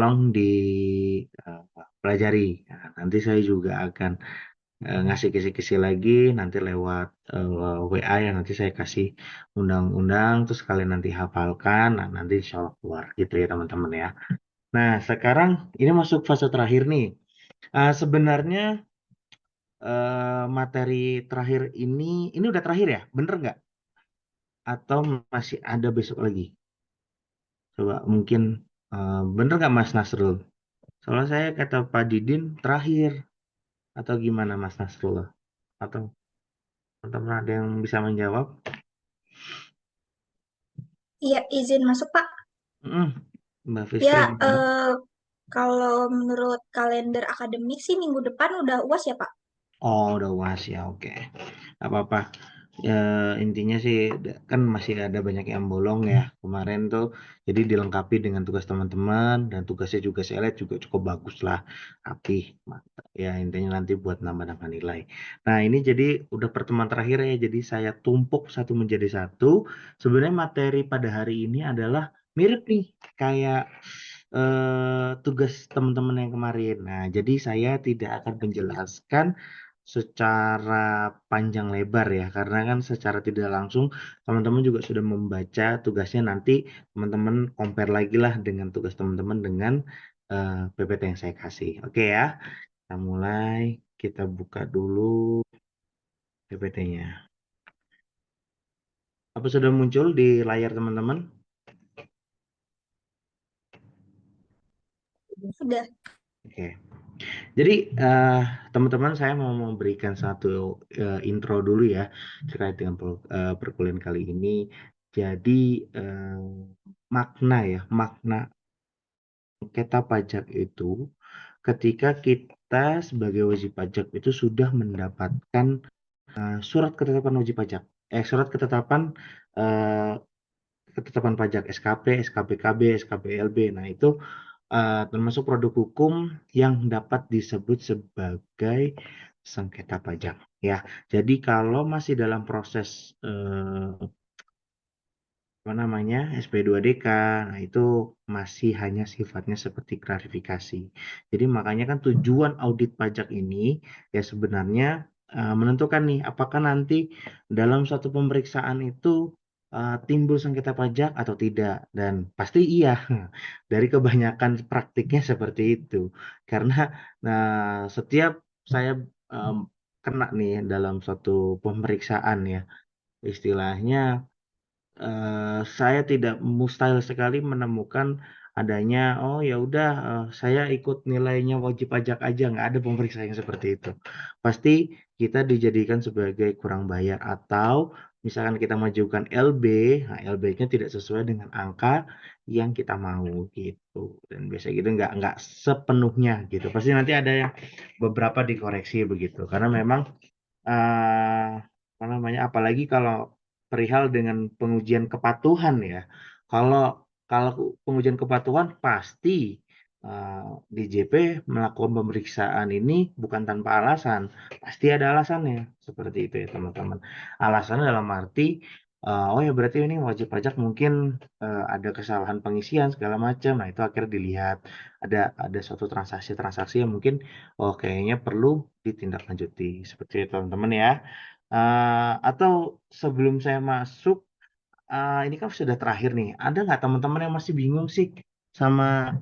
tolong dipelajari. Nah, nanti saya juga akan ngasih kisi-kisi lagi nanti lewat WA ya, nanti saya kasih undang-undang terus kalian nanti hafalkan. Nah, nanti insya Allah keluar gitu ya teman-teman ya. Nah, sekarang ini masuk fase terakhir nih. Sebenarnya materi terakhir ini udah terakhir ya? Bener nggak? Atau masih ada besok lagi? Coba mungkin bener nggak Mas Nasrul? Soalnya saya kata Pak Didin terakhir atau gimana Mas Nasrul? Atau teman-teman ada yang bisa menjawab? Iya, izin masuk, Pak. Mm, Mbak Ya, Fiska gimana? kalau menurut kalender akademik sih minggu depan udah UAS ya, Pak? Oh, udah UAS ya, oke. Nggak apa-apa. Ya, intinya sih kan masih ada banyak yang bolong ya kemarin tuh. Jadi dilengkapi dengan tugas teman-teman dan tugasnya juga saya lihat juga cukup bagus lah, rapih. Mantap. Ya intinya nanti buat nambah-nambah nilai. Nah ini jadi udah pertemuan terakhir ya. Jadi saya tumpuk satu menjadi satu. Sebenarnya materi pada hari ini adalah mirip nih kayak tugas teman-teman yang kemarin. Nah jadi saya tidak akan menjelaskan secara panjang lebar ya, karena kan secara tidak langsung teman-teman juga sudah membaca tugasnya, nanti teman-teman compare lagi lah dengan tugas teman-teman dengan PPT yang saya kasih. Oke ya, kita mulai, kita buka dulu PPT-nya. Apa sudah muncul di layar teman-teman? Sudah. Oke. Jadi teman-teman saya mau memberikan satu intro dulu ya terkait dengan perkuliahan kali ini. Jadi makna ya, makna sengketa pajak itu ketika kita sebagai wajib pajak itu sudah mendapatkan surat ketetapan wajib pajak, surat eh, ketetapan pajak SKP, SKPKB, SKPLB. Nah itu termasuk produk hukum yang dapat disebut sebagai sengketa pajak ya. Jadi kalau masih dalam proses apa namanya SP2DK, nah itu masih hanya sifatnya seperti klarifikasi. Jadi makanya kan tujuan audit pajak ini ya sebenarnya menentukan nih apakah nanti dalam suatu pemeriksaan itu timbul sengketa pajak atau tidak, dan pasti iya dari kebanyakan praktiknya seperti itu. Karena nah setiap saya em, kena nih dalam suatu pemeriksaan ya istilahnya saya tidak mustahil sekali menemukan adanya oh ya udah saya ikut nilainya wajib pajak aja, nggak ada pemeriksaan yang seperti itu. Pasti kita dijadikan sebagai kurang bayar atau misalkan kita majukan LB, nah LB-nya tidak sesuai dengan angka yang kita mau gitu, dan biasa gitu nggak sepenuhnya gitu, pasti nanti ada yang beberapa dikoreksi begitu karena memang eh apa namanya, apalagi kalau perihal dengan pengujian kepatuhan ya. Kalau kalau pengujian kepatuhan pasti eh, DJP melakukan pemeriksaan ini bukan tanpa alasan, pasti ada alasannya seperti itu ya teman-teman. Alasannya dalam arti oh ya berarti ini wajib pajak mungkin ada kesalahan pengisian segala macam. Nah itu akhirnya dilihat ada suatu transaksi-transaksi yang mungkin oh kayaknya perlu ditindaklanjuti seperti itu teman-teman ya. Atau sebelum saya masuk, ini kan sudah terakhir nih. Ada nggak teman-teman yang masih bingung sih sama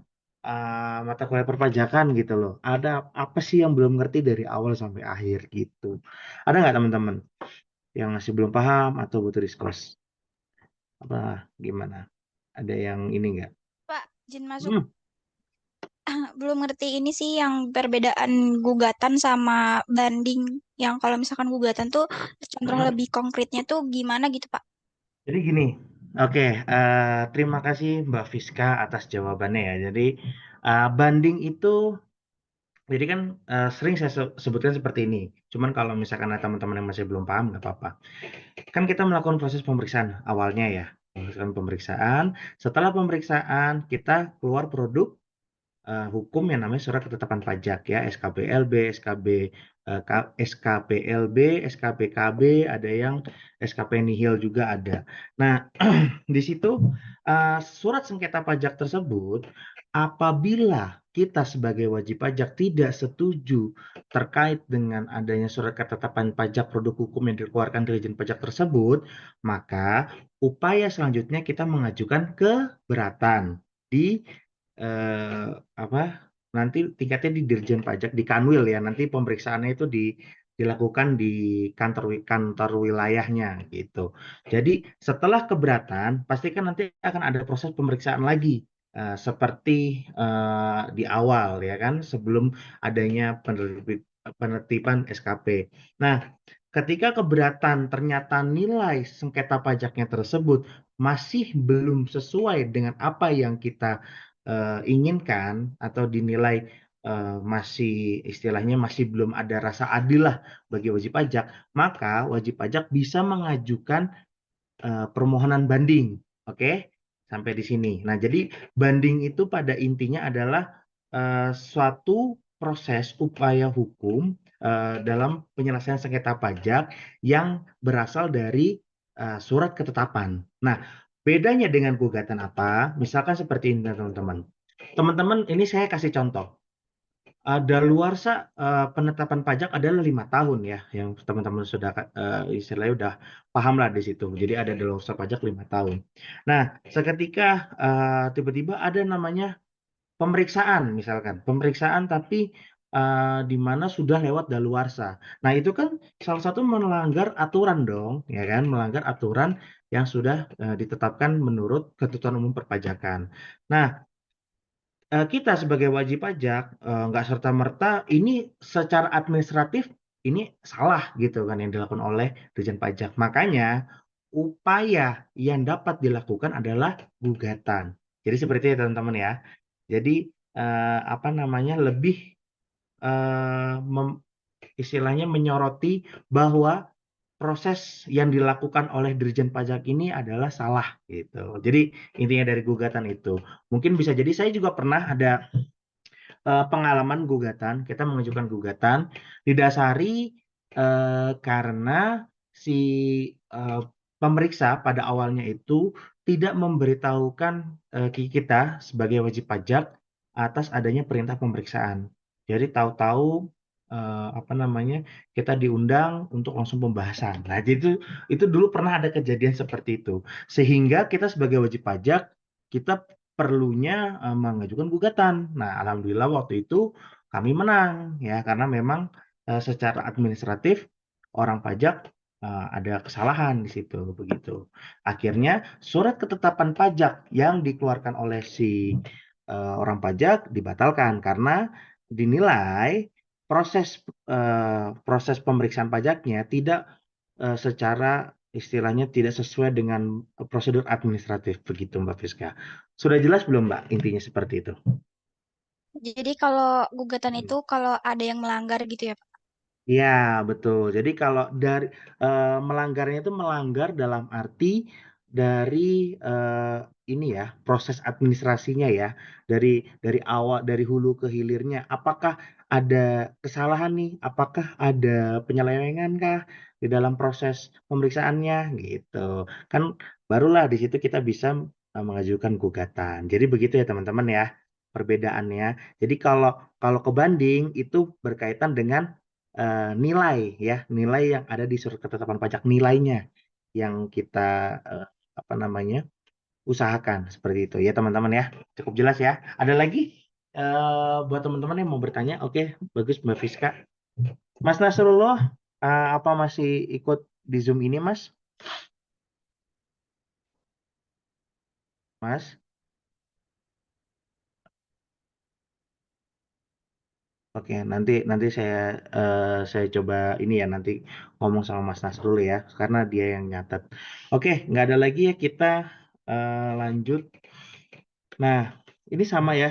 mata kuliah perpajakan gitu loh? Ada apa sih yang belum ngerti dari awal sampai akhir gitu? Ada nggak teman-teman yang masih belum paham atau butuh diskurs? Apa gimana? Ada yang ini nggak? Pak, izin masuk. Hmm, Belum ngerti ini sih yang perbedaan gugatan sama banding. Yang kalau misalkan gugatan tuh contoh hmm. lebih konkretnya tuh gimana gitu, Pak? Jadi gini, oke, terima kasih Mbak Fiska atas jawabannya ya. Jadi banding itu jadi kan sering saya sebutkan seperti ini. Cuman kalau misalkan ada teman-teman yang masih belum paham, nggak apa-apa. Kan kita melakukan proses pemeriksaan awalnya ya. Melakukan pemeriksaan. Setelah pemeriksaan, kita keluar produk hukum yang namanya surat ketetapan pajak ya. SKPLB, SKPLB, SKPKB, ada yang SKP nihil juga ada. Nah, di situ surat sengketa pajak tersebut Apabila kita sebagai wajib pajak tidak setuju terkait dengan adanya surat ketetapan pajak produk hukum yang dikeluarkan Dirjen Pajak tersebut, maka upaya selanjutnya kita mengajukan keberatan di apa nanti tingkatnya di Dirjen Pajak di Kanwil ya. Nanti pemeriksaannya itu dilakukan di kantor wilayahnya gitu. Jadi setelah keberatan, pastikan nanti akan ada proses pemeriksaan lagi seperti di awal ya kan sebelum adanya penertiban SKP. Nah, ketika keberatan ternyata nilai sengketa pajaknya tersebut masih belum sesuai dengan apa yang kita inginkan atau dinilai masih istilahnya masih belum ada rasa adil lah bagi wajib pajak, maka wajib pajak bisa mengajukan permohonan banding. Oke, sampai di sini. Nah, jadi banding itu pada intinya adalah suatu proses upaya hukum dalam penyelesaian sengketa pajak yang berasal dari surat ketetapan. Nah, bedanya dengan gugatan apa? Misalkan seperti ini, teman-teman. Teman-teman, ini saya kasih contoh. Daluarsa penetapan pajak adalah 5 tahun ya, yang teman-teman sudah istilahnya udah paham lah di situ. Jadi ada daluarsa pajak 5 tahun. Nah, seketika tiba-tiba ada namanya pemeriksaan, misalkan pemeriksaan tapi di mana sudah lewat daluarsa. Nah, itu kan salah satu melanggar aturan dong, ya kan, melanggar aturan yang sudah ditetapkan menurut Ketentuan Umum Perpajakan. Nah, kita sebagai wajib pajak nggak serta-merta ini secara administratif ini salah gitu kan yang dilakukan oleh Dirjen Pajak. Makanya upaya yang dapat dilakukan adalah gugatan. Jadi seperti itu teman-teman ya. Jadi apa namanya lebih eh, mem- istilahnya menyoroti bahwa proses yang dilakukan oleh Dirjen Pajak ini adalah salah gitu. Jadi intinya dari gugatan itu. Mungkin bisa jadi saya juga pernah ada pengalaman gugatan, kita mengajukan gugatan didasari karena si eh, pemeriksa pada awalnya itu tidak memberitahukan kita sebagai wajib pajak atas adanya perintah pemeriksaan. Jadi tahu-tahu apa namanya kita diundang untuk langsung pembahasan. Nah, jadi itu dulu pernah ada kejadian seperti itu. Sehingga kita sebagai wajib pajak kita perlunya mengajukan gugatan. Nah, alhamdulillah waktu itu kami menang ya karena memang secara administratif orang pajak ada kesalahan di situ begitu. Akhirnya surat ketetapan pajak yang dikeluarkan oleh si orang pajak dibatalkan karena dinilai proses pemeriksaan pajaknya tidak secara istilahnya tidak sesuai dengan prosedur administratif begitu Mbak Fiska. Sudah jelas belum Mbak intinya seperti itu? Jadi kalau gugatan itu kalau ada yang melanggar gitu ya, Pak. Ya, betul. Jadi kalau dari melanggarnya itu melanggar dalam arti dari ini ya, proses administrasinya ya, dari awal dari hulu ke hilirnya. Apakah ada kesalahan nih? Apakah ada penyelewengan kah di dalam proses pemeriksaannya gitu. Kan barulah di situ kita bisa mengajukan gugatan. Jadi begitu ya teman-teman ya perbedaannya. Jadi kalau kalau kebanding itu berkaitan dengan nilai ya, nilai yang ada di surat ketetapan pajak nilainya yang kita eh, apa namanya usahakan seperti itu ya teman-teman ya. Cukup jelas ya. Ada lagi buat teman-teman yang mau bertanya? Oke, bagus Mbak Fiska. Mas Nasrullah, apa masih ikut di Zoom ini Mas? Mas? Oke, nanti nanti saya coba ini ya nanti ngomong sama Mas Nasrul ya, karena dia yang nyatet. Oke, nggak ada lagi ya kita lanjut. Nah, ini sama ya,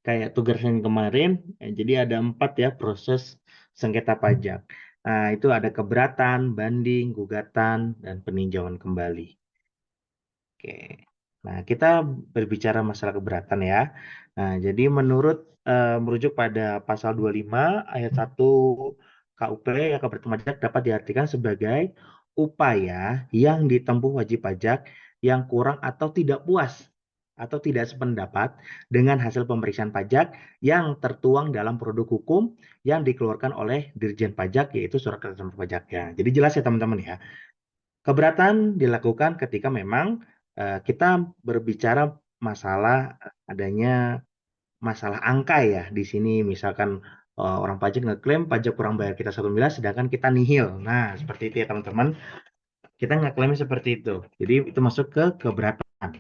kayak tugas yang kemarin. Jadi ada 4 ya proses sengketa pajak. Nah, itu ada keberatan, banding, gugatan, dan peninjauan kembali. Oke. Nah, kita berbicara masalah keberatan ya. Nah, jadi menurut merujuk pada pasal 25 ayat 1 KUP ya keberatan pajak dapat diartikan sebagai upaya yang ditempuh wajib pajak yang kurang atau tidak puas atau tidak sependapat dengan hasil pemeriksaan pajak yang tertuang dalam produk hukum yang dikeluarkan oleh Dirjen Pajak, yaitu surat keterangan pajaknya. Jadi jelas ya teman-teman ya. Keberatan dilakukan ketika memang kita berbicara masalah adanya masalah angka ya di sini, misalkan orang pajak ngeklaim pajak kurang bayar kita 1 miliar sedangkan kita nihil. Nah, seperti itu ya teman-teman. Kita ngeklaim seperti itu. Jadi itu masuk ke keberatan.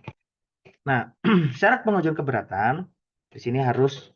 Nah, syarat pengajuan keberatan di sini harus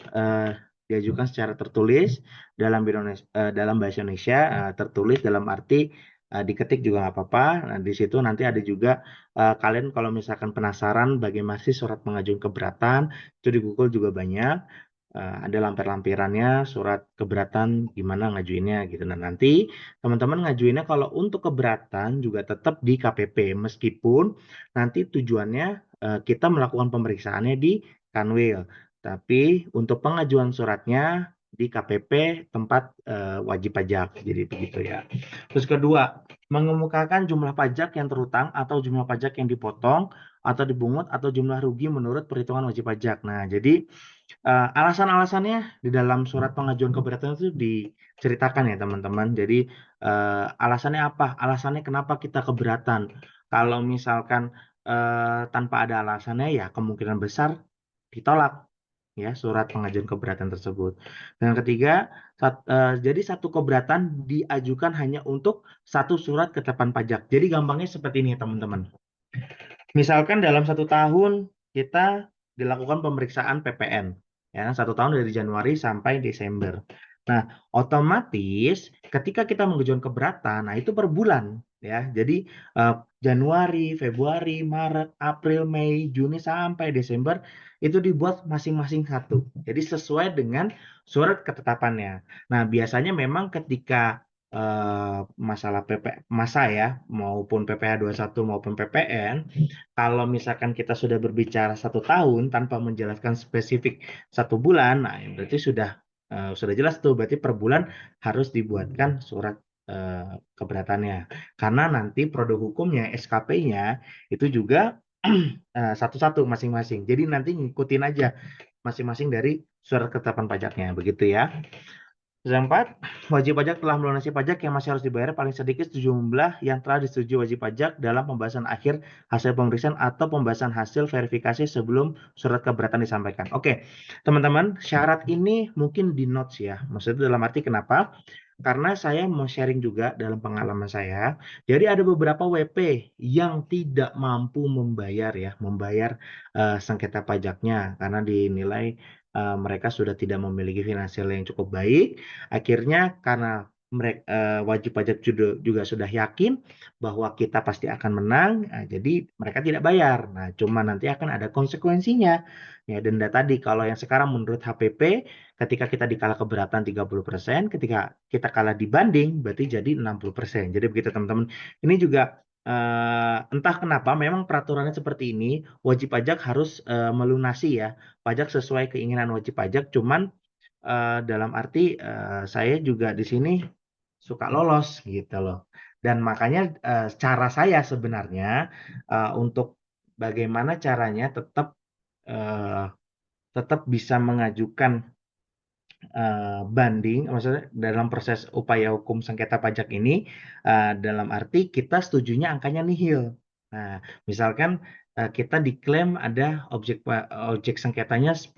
diajukan secara tertulis dalam bahasa Indonesia, tertulis dalam arti diketik juga nggak apa-apa. Nah, di situ nanti ada juga kalian kalau misalkan penasaran bagaimana sih surat pengajuan keberatan, itu di Google juga banyak. Ada lampir-lampirannya, surat keberatan gimana ngajuinnya gitu. Nah, nanti teman-teman ngajuinnya kalau untuk keberatan juga tetap di KPP, meskipun nanti tujuannya kita melakukan pemeriksaannya di Kanwil. Tapi untuk pengajuan suratnya di KPP tempat wajib pajak. Jadi begitu ya. Terus kedua, mengemukakan jumlah pajak yang terutang atau jumlah pajak yang dipotong atau dibungut atau jumlah rugi menurut perhitungan wajib pajak. Nah, jadi alasan-alasannya di dalam surat pengajuan keberatan itu diceritakan ya teman-teman. Jadi alasannya apa? Alasannya kenapa kita keberatan? Kalau misalkan tanpa ada alasannya ya kemungkinan besar ditolak ya surat pengajuan keberatan tersebut. Dan yang ketiga, jadi satu keberatan diajukan hanya untuk satu surat ketetapan pajak. Jadi gampangnya seperti ini ya teman-teman. Misalkan dalam 1 tahun kita dilakukan pemeriksaan PPN, ya 1 tahun dari Januari sampai Desember. Nah, otomatis ketika kita mengajukan keberatan, nah itu per bulan, ya. Jadi Januari, Februari, Maret, April, Mei, Juni sampai Desember itu dibuat masing-masing satu. Jadi sesuai dengan surat ketetapannya. Nah, biasanya memang ketika masalah masa ya maupun PPh 21 maupun PPN, kalau misalkan kita sudah berbicara 1 tahun tanpa menjelaskan spesifik 1 bulan, nah berarti sudah jelas tuh, berarti per bulan harus dibuatkan surat keberatannya. Karena nanti produk hukumnya, SKP-nya itu juga satu-satu masing-masing. Jadi nanti ngikutin aja masing-masing dari surat ketetapan pajaknya, begitu ya. Terus yang keempat, wajib pajak telah melunasi pajak yang masih harus dibayar paling sedikit sejumlah yang telah disetujui wajib pajak dalam pembahasan akhir hasil pemeriksaan atau pembahasan hasil verifikasi sebelum surat keberatan disampaikan. Oke, teman-teman, syarat ini mungkin di notes ya. Maksudnya dalam arti kenapa? Karena saya mau sharing juga dalam pengalaman saya. Jadi ada beberapa WP yang tidak mampu membayar sengketa pajaknya karena dinilai mereka sudah tidak memiliki finansial yang cukup baik. Akhirnya karena mereka wajib pajak juga sudah yakin bahwa kita pasti akan menang, jadi mereka tidak bayar. Nah, cuma nanti akan ada konsekuensinya. Ya, denda tadi kalau yang sekarang menurut HPP ketika kita dikalah keberatan 30%, ketika kita kalah dibanding berarti jadi 60%. Jadi begitu teman-teman. Ini juga entah kenapa memang peraturannya seperti ini, wajib pajak harus melunasi ya pajak sesuai keinginan wajib pajak, cuman dalam arti saya juga di sini suka lolos gitu loh. Dan makanya cara saya sebenarnya untuk bagaimana caranya eh, tetap bisa mengajukan banding, maksudnya dalam proses upaya hukum sengketa pajak ini dalam arti kita setujunya angkanya nihil. Nah, misalkan kita diklaim ada objek sengketanya 10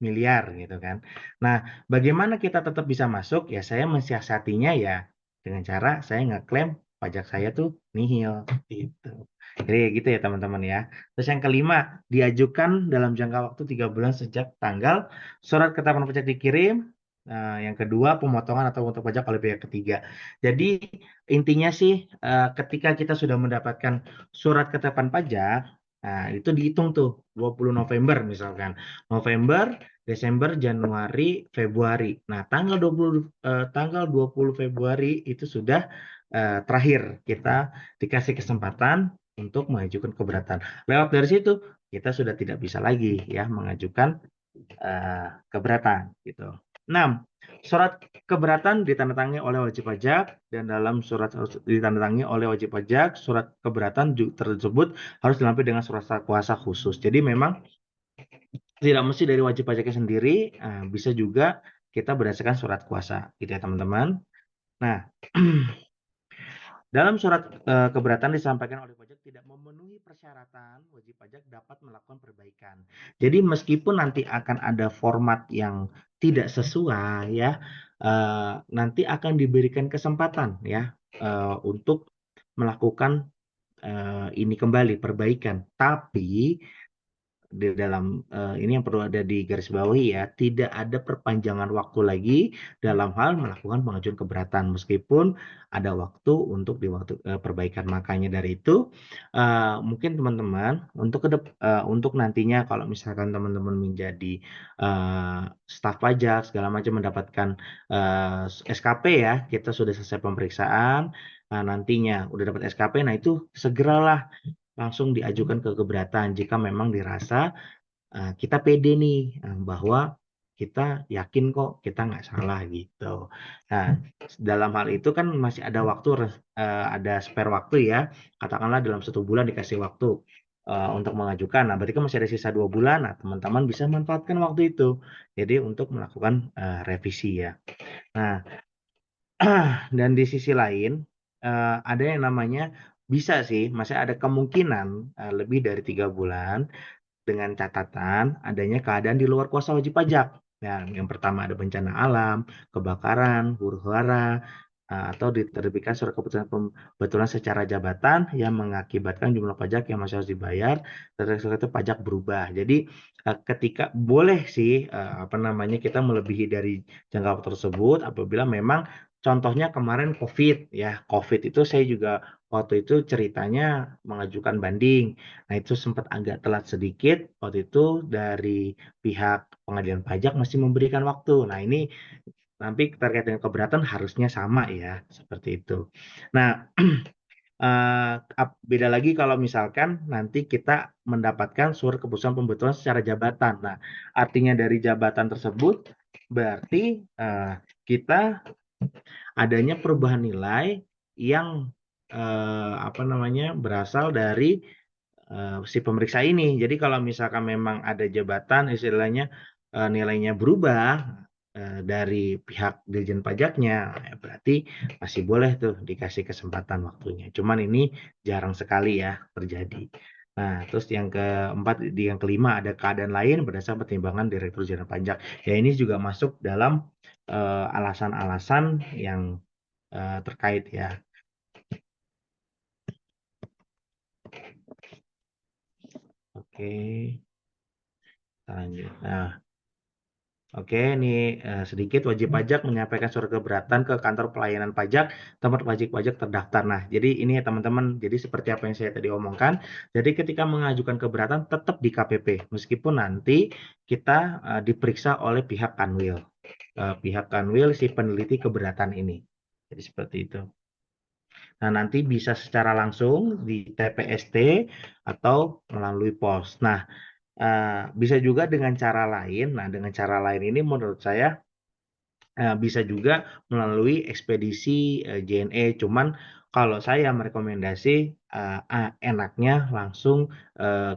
miliar gitu kan. Nah, bagaimana kita tetap bisa masuk? Ya saya mensiasatinya ya dengan cara saya ngeklaim pajak saya tuh nihil gitu. Jadi gitu ya teman-teman ya. Terus yang kelima, diajukan dalam jangka waktu 3 bulan sejak tanggal surat ketetapan pajak dikirim. Yang kedua, pemotongan atau untuk pajak oleh pihak ketiga. Jadi intinya sih ketika kita sudah mendapatkan surat ketetapan pajak, nah itu dihitung tuh 20 November misalkan. November, Desember, Januari, Februari. Nah, tanggal 20 Februari itu sudah terakhir kita dikasih kesempatan untuk mengajukan keberatan. Lewat dari situ kita sudah tidak bisa lagi ya mengajukan keberatan gitu. 6. Surat keberatan ditandatangani oleh wajib pajak, dan dalam surat ditandatangani oleh wajib pajak, surat keberatan tersebut harus dilengkapi dengan surat kuasa khusus. Jadi memang tidak mesti dari wajib pajaknya sendiri, bisa juga kita berdasarkan surat kuasa, gitu ya teman-teman. Nah, dalam surat keberatan disampaikan oleh pajak tidak memenuhi persyaratan, wajib pajak dapat melakukan perbaikan. Jadi meskipun nanti akan ada format yang tidak sesuai ya, nanti akan diberikan kesempatan ya untuk melakukan ini kembali perbaikan. Tapi di dalam ini yang perlu ada di garis bawahi ya, tidak ada perpanjangan waktu lagi dalam hal melakukan pengajuan keberatan meskipun ada waktu untuk di waktu perbaikan. Makanya dari itu mungkin teman-teman untuk nantinya kalau misalkan teman-teman menjadi staf pajak segala macam mendapatkan SKP ya, kita sudah selesai pemeriksaan, nantinya udah dapat SKP, nah itu segeralah langsung diajukan ke keberatan jika memang dirasa kita pede nih bahwa kita yakin kok kita nggak salah gitu. Nah, dalam hal itu kan masih ada waktu, ada spare waktu ya. Katakanlah dalam 1 bulan dikasih waktu untuk mengajukan. Nah, berarti kan masih ada sisa 2 bulan. Nah, teman-teman bisa manfaatkan waktu itu. Jadi untuk melakukan revisi ya. Nah, dan di sisi lain ada yang namanya bisa sih, masih ada kemungkinan lebih dari 3 bulan dengan catatan adanya keadaan di luar kuasa wajib pajak. Nah, yang pertama ada bencana alam, kebakaran, huru-hara, atau diterbitkan surat keputusan pembetulan secara jabatan yang mengakibatkan jumlah pajak yang masih harus dibayar terhadap itu pajak berubah. Jadi ketika boleh sih apa namanya kita melebihi dari jangka waktu tersebut apabila memang contohnya kemarin COVID ya. COVID itu saya juga waktu itu ceritanya mengajukan banding. Nah, itu sempat agak telat sedikit. Waktu itu dari pihak pengadilan pajak masih memberikan waktu. Nah, ini nanti terkait dengan keberatan harusnya sama ya, seperti itu. Nah, beda lagi kalau misalkan nanti kita mendapatkan surat keputusan pembetulan secara jabatan. Nah, artinya dari jabatan tersebut berarti kita adanya perubahan nilai yang apa namanya berasal dari si pemeriksa ini. Jadi kalau misalkan memang ada jabatan istilahnya nilainya berubah dari pihak Dirjen Pajaknya, ya berarti masih boleh tuh dikasih kesempatan waktunya. Cuman ini jarang sekali ya terjadi. Nah, terus yang keempat, yang kelima ada keadaan lain berdasarkan pertimbangan Direktur Jenderal Pajak. Ya ini juga masuk dalam alasan-alasan yang terkait ya. Oke, kita lanjut. Nah, oke, ini sedikit wajib pajak menyampaikan surat keberatan ke kantor pelayanan pajak tempat wajib pajak terdaftar. Nah, jadi ini ya teman-teman, jadi seperti apa yang saya tadi omongkan, jadi ketika mengajukan keberatan tetap di KPP, meskipun nanti kita diperiksa oleh pihak Kanwil. Pihak Kanwil si peneliti keberatan ini. Jadi seperti itu. Nah, nanti bisa secara langsung di TPST atau melalui pos. Nah, bisa juga dengan cara lain. Nah, dengan cara lain ini menurut saya bisa juga melalui ekspedisi JNE. Cuman kalau saya merekomendasi enaknya langsung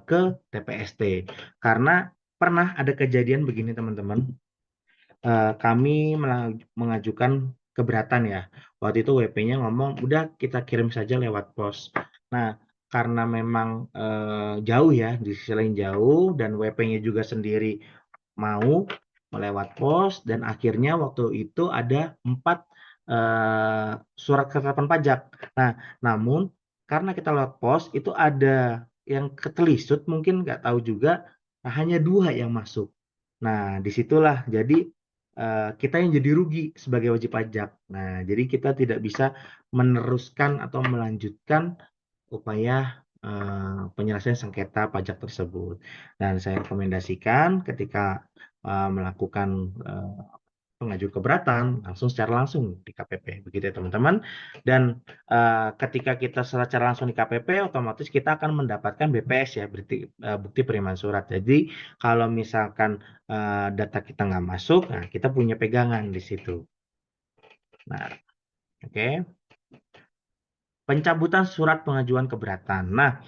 ke TPST. Karena pernah ada kejadian begini teman-teman. Kami mengajukan keberatan ya. Waktu itu WP-nya ngomong, udah kita kirim saja lewat pos. Nah, karena memang jauh ya, di sisi lain jauh, dan WP-nya juga sendiri mau melewat pos, dan akhirnya waktu itu ada 4 surat ketetapan pajak. Nah, namun karena kita lewat pos, itu ada yang ketelisut, mungkin nggak tahu juga, hanya 2 yang masuk. Nah, disitulah jadi kita yang jadi rugi sebagai wajib pajak. Nah, jadi kita tidak bisa meneruskan atau melanjutkan upaya penyelesaian sengketa pajak tersebut. Dan saya rekomendasikan ketika melakukan pengajuan keberatan langsung secara langsung di KPP, begitu ya teman-teman. Dan ketika kita secara langsung di KPP, otomatis kita akan mendapatkan BPS ya, bukti penerimaan surat. Jadi kalau misalkan data kita nggak masuk, nah kita punya pegangan di situ. Nah, oke. Pencabutan surat pengajuan keberatan. Nah,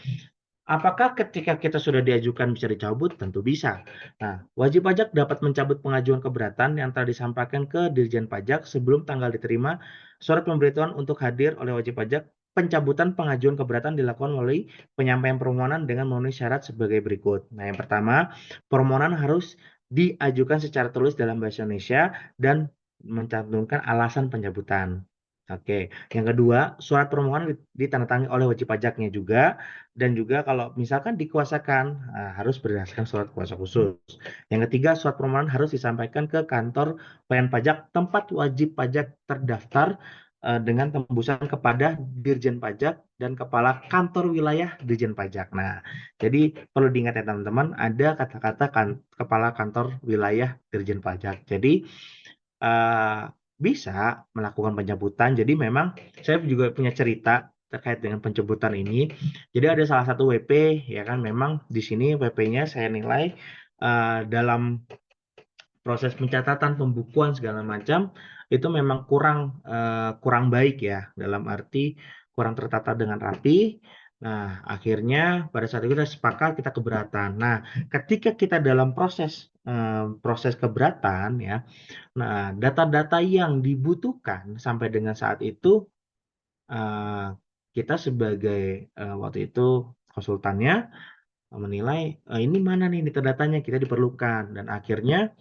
apakah ketika kita sudah diajukan bisa dicabut? Tentu bisa. Nah, wajib pajak dapat mencabut pengajuan keberatan yang telah disampaikan ke Dirjen Pajak sebelum tanggal diterima surat pemberitahuan untuk hadir oleh wajib pajak. Pencabutan pengajuan keberatan dilakukan melalui penyampaian permohonan dengan memenuhi syarat sebagai berikut. Nah, yang pertama, permohonan harus diajukan secara tulis dalam bahasa Indonesia dan mencantumkan alasan pencabutan. Oke, yang kedua, surat permohonan ditandatangani oleh wajib pajaknya juga, dan juga kalau misalkan dikuasakan harus berdasarkan surat kuasa khusus. Yang ketiga, surat permohonan harus disampaikan ke kantor pelayanan pajak tempat wajib pajak terdaftar dengan tembusan kepada Dirjen Pajak dan Kepala Kantor Wilayah Dirjen Pajak. Nah, jadi perlu diingat ya teman-teman, ada kata-kata Kepala Kantor Wilayah Dirjen Pajak. Jadi bisa melakukan pencabutan. Jadi memang saya juga punya cerita terkait dengan pencabutan ini. Jadi ada salah satu WP ya kan, memang di sini WP-nya saya nilai dalam proses pencatatan, pembukuan segala macam itu memang kurang baik ya, dalam arti kurang tertata dengan rapi. Nah, akhirnya pada saat itu kita sepakat kita keberatan. Nah, ketika kita dalam proses keberatan ya, nah, data-data yang dibutuhkan sampai dengan saat itu, kita sebagai waktu itu konsultannya menilai ini mana nih data-datanya kita diperlukan, dan akhirnya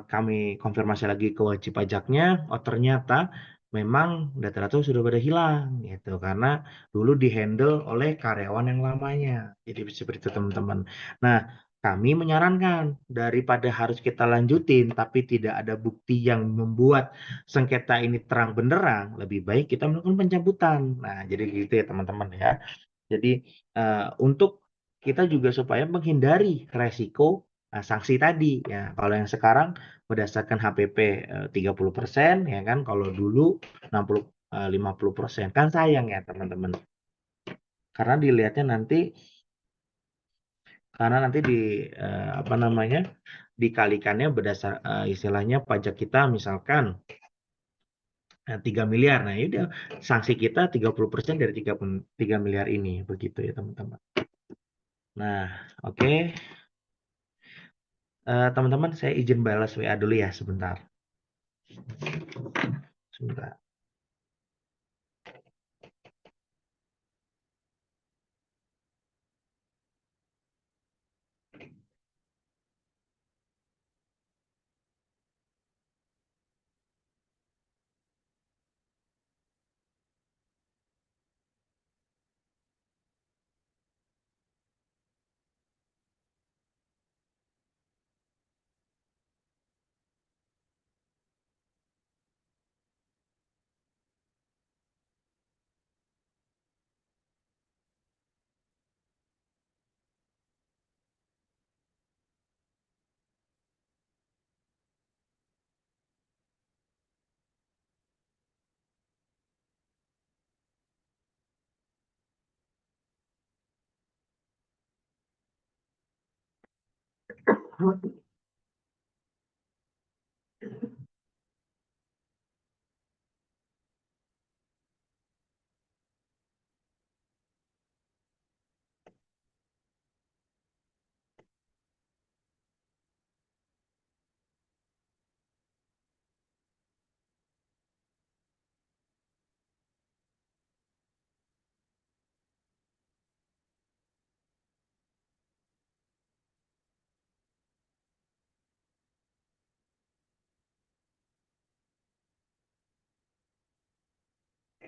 kami konfirmasi lagi ke wajib pajaknya, oh ternyata memang data-data sudah pada hilang gitu karena dulu dihandle oleh karyawan yang lamanya. Jadi seperti itu teman-teman. Nah, kami menyarankan daripada harus kita lanjutin tapi tidak ada bukti yang membuat sengketa ini terang benderang, lebih baik kita melakukan pencabutan. Nah, jadi gitu ya teman-teman ya. Jadi untuk kita juga supaya menghindari resiko sanksi tadi ya. Kalau yang sekarang berdasarkan HPP 30% ya kan, kalau dulu 50% kan sayang ya teman-teman. Karena dilihatnya nanti di apa namanya, dikalikannya berdasar istilahnya pajak kita misalkan 3 miliar. Nah, ini udah sanksi kita 30% dari 3 miliar ini, begitu ya teman-teman. Nah, oke. Teman-teman, saya izin balas WA dulu ya sebentar. Sebentar.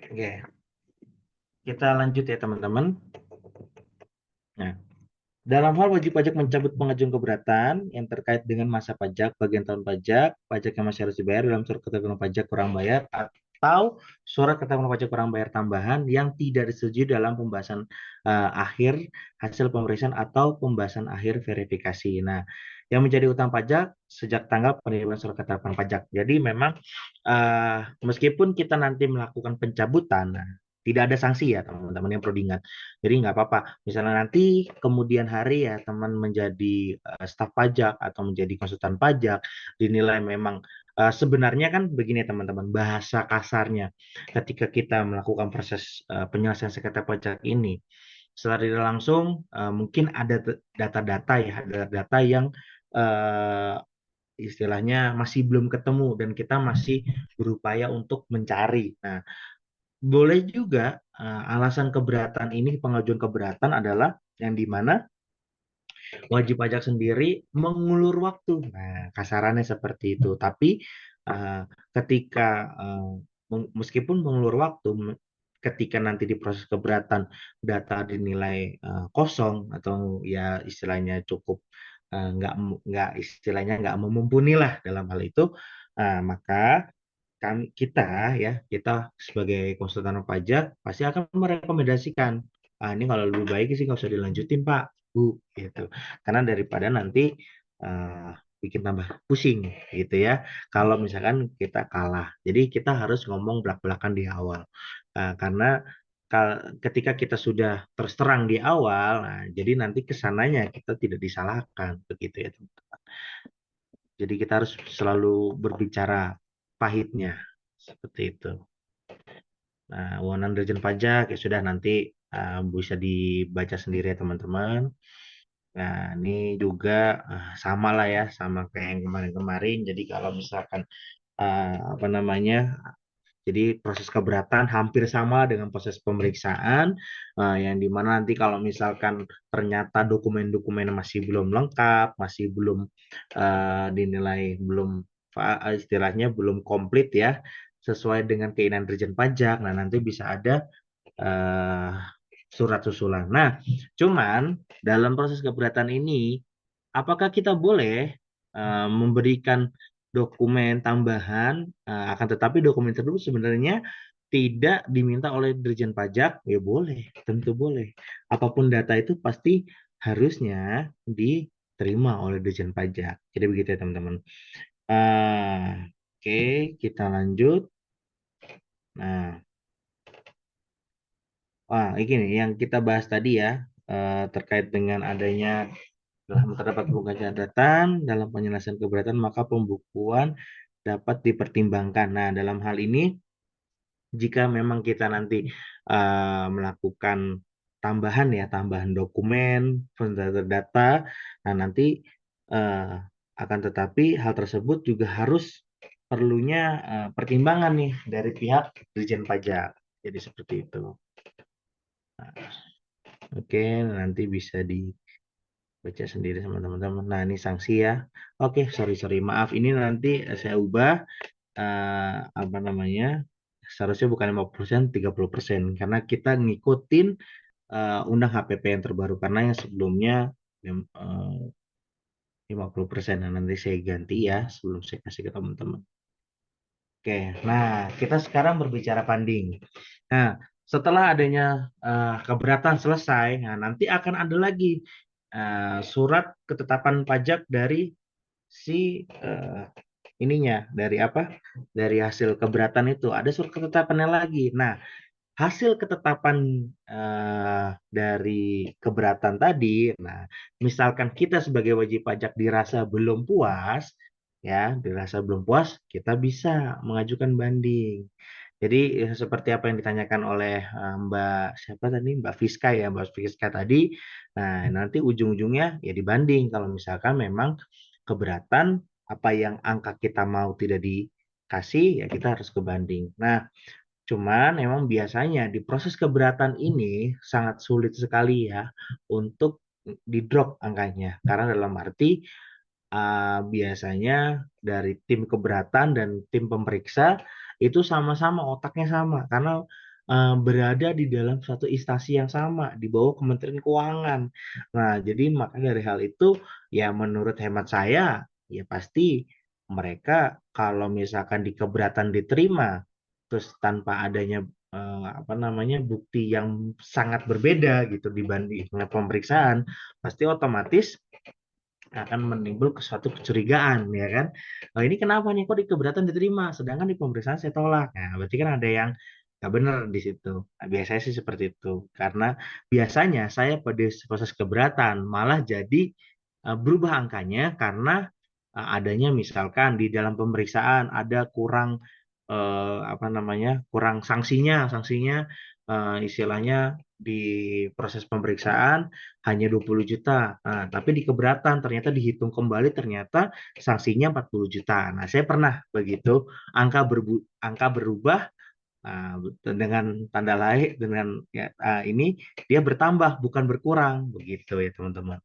Oke, kita lanjut ya teman-teman. Nah, dalam hal wajib pajak mencabut pengajuan keberatan yang terkait dengan masa pajak, bagian tahun pajak, pajak yang masih harus dibayar dalam surat keterangan pajak kurang bayar, atau surat keterangan pajak kurang bayar tambahan yang tidak disetujui dalam pembahasan akhir hasil pemeriksaan atau pembahasan akhir verifikasi. Nah, yang menjadi utang pajak sejak tanggal penerimaan surat ketetapan pajak. Jadi memang meskipun kita nanti melakukan pencabutan, nah, tidak ada sanksi ya teman-teman yang perlu diingat. Jadi nggak apa-apa. Misalnya nanti kemudian hari ya teman menjadi staf pajak atau menjadi konsultan pajak dinilai memang sebenarnya kan begini teman-teman, bahasa kasarnya ketika kita melakukan proses penyelesaian sengketa pajak ini secara tidak langsung mungkin ada data-data ya, ada data yang eh, istilahnya masih belum ketemu dan kita masih berupaya untuk mencari. Nah, boleh juga alasan keberatan ini, pengajuan keberatan adalah yang dimana wajib pajak sendiri mengulur waktu. Nah, kasarannya seperti itu. Tapi uh, ketika meskipun mengulur waktu, ketika nanti di proses keberatan data dinilai kosong atau ya istilahnya cukup nggak istilahnya nggak memumpuni lah dalam hal itu, maka kita sebagai konsultan pajak pasti akan merekomendasikan, ini kalau lebih baik sih nggak usah dilanjutin Pak Bu gitu, karena daripada nanti eh, bikin tambah pusing gitu ya kalau misalkan kita kalah. Jadi kita harus ngomong belak-belakan di awal. Karena ketika kita sudah terus terang di awal, nah, jadi nanti kesananya kita tidak disalahkan begitu ya teman-teman. Jadi kita harus selalu berbicara pahitnya seperti itu. Nah, wewenang Dirjen Pajak ya sudah nanti bisa dibaca sendiri ya teman-teman. Nah, ini juga sama lah ya, sama kayak yang kemarin-kemarin. Jadi kalau misalkan apa namanya, jadi proses keberatan hampir sama dengan proses pemeriksaan, yang dimana nanti kalau misalkan ternyata dokumen-dokumen masih belum lengkap, masih belum dinilai belum istilahnya belum komplit ya, sesuai dengan keinginan Dirjen Pajak. Nah, nanti bisa ada eh, surat susulan. Nah, cuman dalam proses keberatan ini, apakah kita boleh memberikan dokumen tambahan, akan tetapi dokumen tersebut sebenarnya tidak diminta oleh Dirjen Pajak? Ya boleh, tentu boleh. Apapun data itu pasti harusnya diterima oleh Dirjen Pajak. Jadi begitu ya teman-teman. Oke, kita lanjut. Nah, ini yang kita bahas tadi ya, terkait dengan adanya dalam terdapat bukan catatan dalam penyelesaian keberatan maka pembukuan dapat dipertimbangkan. Nah, dalam hal ini jika memang kita nanti melakukan tambahan ya, tambahan dokumen, data, nah nanti uh, akan tetapi hal tersebut juga harus perlunya pertimbangan nih dari pihak Dirjen Pajak. Jadi seperti itu. Oke, nanti bisa dibaca sendiri sama teman-teman. Nah, ini sanksi ya. Oke, sorry, maaf. Ini nanti saya ubah apa namanya? Seharusnya bukan 50%, 30% karena kita ngikutin undang HPP yang terbaru karena yang sebelumnya 50%. Nah, nanti saya ganti ya sebelum saya kasih ke teman-teman. Oke, nah kita sekarang berbicara banding. Nah, setelah adanya keberatan selesai, nah nanti akan ada lagi surat ketetapan pajak dari si ininya, dari apa? Dari hasil keberatan itu ada surat ketetapannya lagi. Nah, hasil ketetapan dari keberatan tadi, nah, misalkan kita sebagai wajib pajak dirasa belum puas, ya, dirasa belum puas, kita bisa mengajukan banding. Jadi seperti apa yang ditanyakan oleh Mbak siapa tadi, Mbak Fiska ya, Mbak Fiska tadi. Nah, nanti ujung-ujungnya ya dibanding. Kalau misalkan memang keberatan apa yang angka kita mau tidak dikasih, ya kita harus ke banding. Nah, cuman memang biasanya di proses keberatan ini sangat sulit sekali ya untuk di-drop angkanya. Karena dalam arti biasanya dari tim keberatan dan tim pemeriksa itu sama-sama otaknya sama karena berada di dalam satu instansi yang sama di bawah Kementerian Keuangan. Nah, jadi maka dari hal itu ya menurut hemat saya ya pasti mereka kalau misalkan di keberatan diterima terus tanpa adanya apa namanya bukti yang sangat berbeda gitu dibanding dengan pemeriksaan, pasti otomatis akan menimbul ke suatu kecurigaan, ya kan? Oh, ini kenapa nih kok di keberatan diterima, sedangkan di pemeriksaan saya tolak. Nah, berarti kan ada yang nggak benar di situ. Nah, biasanya sih seperti itu. Karena biasanya saya pada proses keberatan malah jadi berubah angkanya karena adanya misalkan di dalam pemeriksaan ada kurang apa namanya kurang sanksinya istilahnya di proses pemeriksaan hanya 20 juta. Nah, tapi di keberatan ternyata dihitung kembali ternyata sanksinya 40 juta. Nah, saya pernah begitu angka berubah dengan tanda lain dengan ya, ini dia bertambah bukan berkurang begitu ya teman-teman.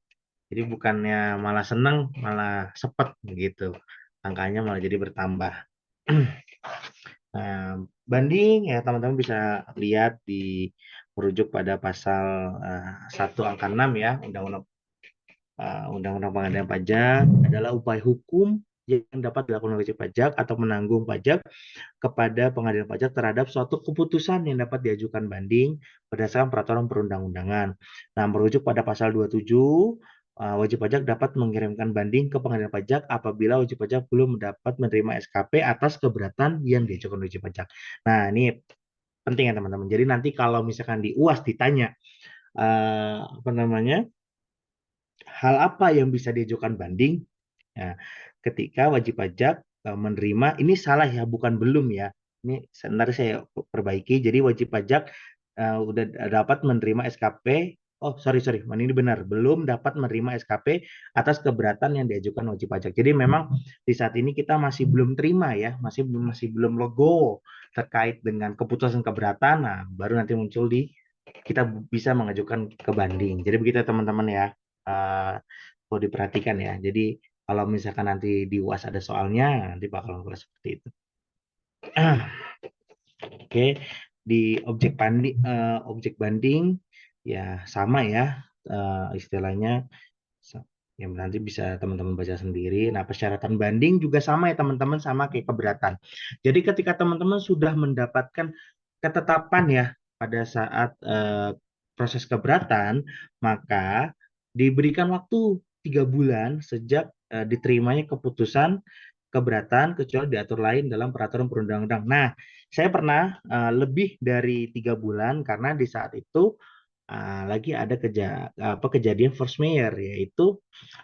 Jadi bukannya malah senang malah sepet begitu. Angkanya malah jadi bertambah. Nah, banding ya teman-teman bisa lihat di merujuk pada pasal 1 angka 6 ya Undang-Undang Pengadilan Pajak adalah upaya hukum yang dapat dilakukan oleh wajib pajak atau menanggung pajak kepada pengadilan pajak terhadap suatu keputusan yang dapat diajukan banding berdasarkan peraturan perundang-undangan. Nah, merujuk pada pasal 27, wajib pajak dapat mengirimkan banding ke pengadilan pajak apabila wajib pajak belum dapat menerima SKP atas keberatan yang diajukan wajib pajak. Nah, ini penting ya teman-teman. Jadi nanti kalau misalkan di UAS ditanya apa namanya hal apa yang bisa diajukan banding, nah, ketika wajib pajak menerima, ini salah ya, bukan belum ya. Ini sebentar saya perbaiki. Jadi wajib pajak udah dapat menerima SKP. Oh, sorry, sorry. Ini benar. Belum dapat menerima SKP atas keberatan yang diajukan wajib pajak. Jadi memang di saat ini kita masih belum terima ya, masih belum logo terkait dengan keputusan keberatan. Nah, baru nanti muncul di kita bisa mengajukan ke banding. Jadi begitu teman-teman ya. Perlu diperhatikan ya. Jadi kalau misalkan nanti di UAS ada soalnya, nanti bakal keluar seperti itu. Oke, di objek banding ya sama ya istilahnya yang nanti bisa teman-teman baca sendiri. Nah, persyaratan banding juga sama ya teman-teman sama kayak keberatan. Jadi ketika teman-teman sudah mendapatkan ketetapan ya pada saat proses keberatan, maka diberikan waktu 3 bulan sejak diterimanya keputusan keberatan kecuali diatur lain dalam peraturan perundang-undang. Nah, saya pernah lebih dari 3 bulan karena di saat itu lagi ada kejadian force majeure yaitu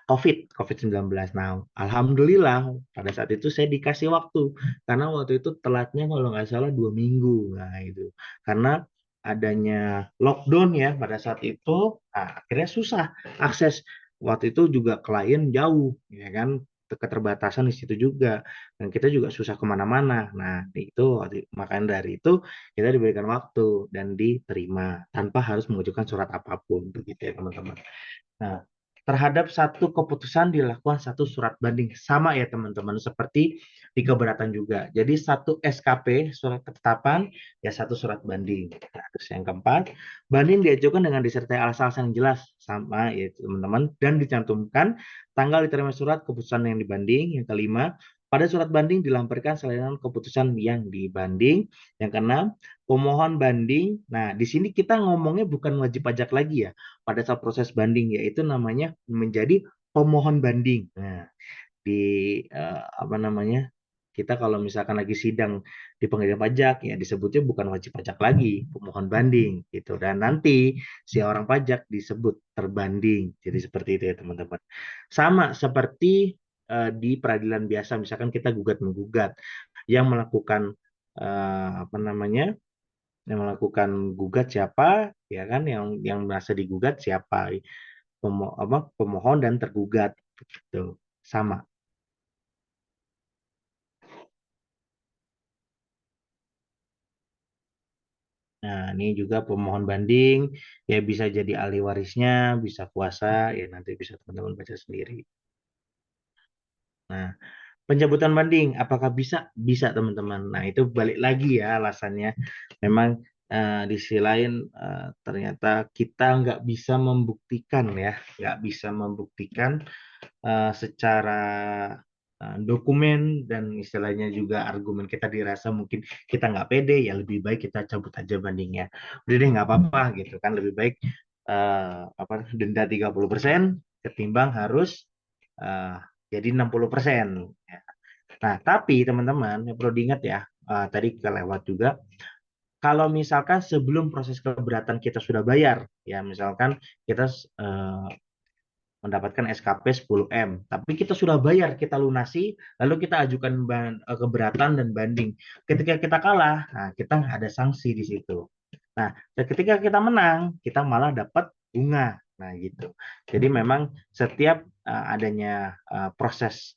COVID-19. Nah, alhamdulillah pada saat itu saya dikasih waktu karena waktu itu telatnya kalau nggak salah 2 minggu. Nah, itu karena adanya lockdown ya pada saat itu, akhirnya susah akses. Waktu itu juga klien jauh, ya kan, keterbatasan di situ juga, dan kita juga susah kemana-mana. Nah, itu makanya dari itu kita diberikan waktu dan diterima tanpa harus mengajukan surat apapun, begitu ya teman-teman. Nah, terhadap satu keputusan dilakukan satu surat banding. Sama ya teman-teman, seperti di keberatan juga. Jadi satu SKP, surat ketetapan, ya satu surat banding. Nah, terus yang keempat, banding diajukan dengan disertai alasan-alasan yang jelas. Sama ya teman-teman. Dan dicantumkan tanggal diterima surat keputusan yang dibanding. Yang kelima, pada surat banding dilampirkan salinan keputusan yang dibanding. Yang keenam, pemohon banding. Nah, di sini kita ngomongnya bukan wajib pajak lagi ya pada saat proses banding yaitu namanya menjadi pemohon banding. Nah, di apa namanya? Kita kalau misalkan lagi sidang di pengadilan pajak ya disebutnya bukan wajib pajak lagi, pemohon banding gitu. Dan nanti si orang pajak disebut terbanding. Jadi seperti itu ya teman-teman. Sama seperti di peradilan biasa misalkan kita gugat menggugat yang melakukan apa namanya? Yang melakukan gugat siapa ya kan yang merasa digugat siapa pemohon dan tergugat gitu sama. Nah, ini juga pemohon banding ya bisa jadi ahli warisnya, bisa kuasa ya nanti bisa teman-teman baca sendiri. Nah, pencabutan banding apakah bisa? Bisa teman-teman. Nah, itu balik lagi ya alasannya. Memang di sisi lain ternyata kita nggak bisa membuktikan ya, nggak bisa membuktikan secara dokumen dan istilahnya juga argumen kita dirasa mungkin kita nggak pede ya lebih baik kita cabut aja bandingnya udah deh nggak apa-apa gitu kan lebih baik apa denda 30% ketimbang harus eh, jadi 60%. Ya. Nah, tapi teman-teman yang perlu diingat ya, tadi kelewat juga, kalau misalkan sebelum proses keberatan kita sudah bayar, ya misalkan kita mendapatkan SKP 10M, tapi kita sudah bayar, kita lunasi, lalu kita ajukan keberatan dan banding. Ketika kita kalah, nah kita ada sanksi di situ. Nah, ketika kita menang, kita malah dapat bunga. Nah, gitu. Jadi memang setiap adanya proses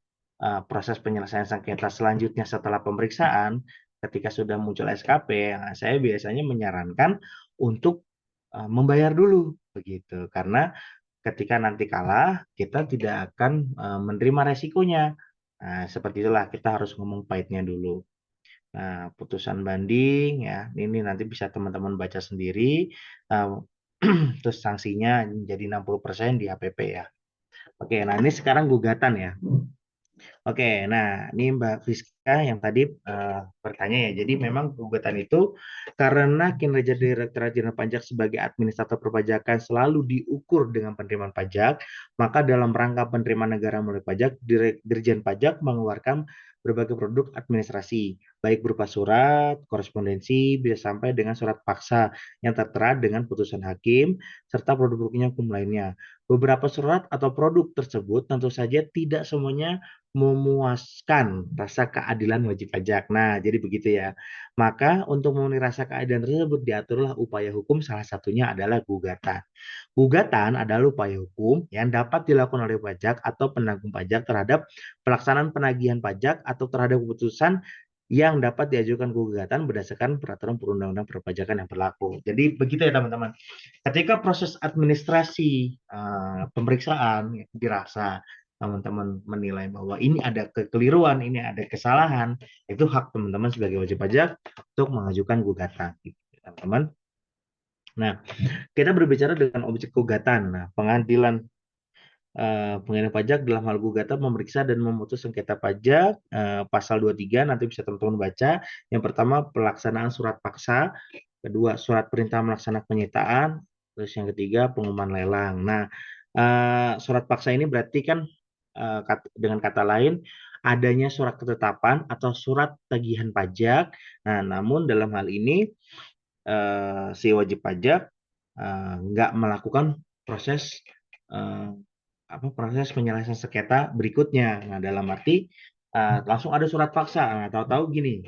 penyelesaian sengketa selanjutnya setelah pemeriksaan, ketika sudah muncul SKP, nah, saya biasanya menyarankan untuk membayar dulu begitu. Karena ketika nanti kalah, kita tidak akan menerima resikonya. Nah, seperti itulah kita harus ngomong pahitnya dulu. Nah, putusan banding ya, ini nanti bisa teman-teman baca sendiri. Uh, terus sanksinya jadi 60% di HPP ya. Oke, nah ini sekarang gugatan ya. Oke, nah ini Mbak Friska yang tadi bertanya ya. Jadi memang gugatan itu karena kinerja Direktorat Jenderal Pajak sebagai administrator perpajakan selalu diukur dengan penerimaan pajak, maka dalam rangka penerimaan negara melalui pajak, Dirjen Pajak mengeluarkan berbagai produk administrasi, baik berupa surat, korespondensi, bisa sampai dengan surat paksa yang tertera dengan putusan hakim, serta produk-produknya hukum lainnya. Beberapa surat atau produk tersebut tentu saja tidak semuanya memuaskan rasa keadilan wajib pajak. Nah, jadi begitu ya. Maka untuk memenuhi rasa keadilan tersebut diaturlah upaya hukum, salah satunya adalah gugatan. Gugatan adalah upaya hukum yang dapat dilakukan oleh pajak atau penanggung pajak terhadap pelaksanaan penagihan pajak atau terhadap keputusan yang dapat diajukan gugatan berdasarkan peraturan perundang-undangan perpajakan yang berlaku. Jadi begitu ya teman-teman. Ketika proses administrasi pemeriksaan dirasa teman-teman menilai bahwa ini ada kekeliruan, ini ada kesalahan, itu hak teman-teman sebagai wajib pajak untuk mengajukan gugatan, gitu, teman-teman. Nah, kita berbicara dengan objek gugatan. Nah, pengadilan pajak dalam hal gugatan memeriksa dan memutus sengketa pajak, pasal 23 nanti bisa teman-teman baca. Yang pertama pelaksanaan surat paksa, kedua surat perintah melaksanakan penyitaan, terus yang ketiga pengumuman lelang. Nah, surat paksa ini berarti kan dengan kata lain adanya surat ketetapan atau surat tagihan pajak. Nah, namun dalam hal ini si wajib pajak nggak melakukan proses eh, proses penyelesaian sengketa berikutnya. Nah, dalam arti langsung ada surat paksa. Nah, tahu-tahu gini,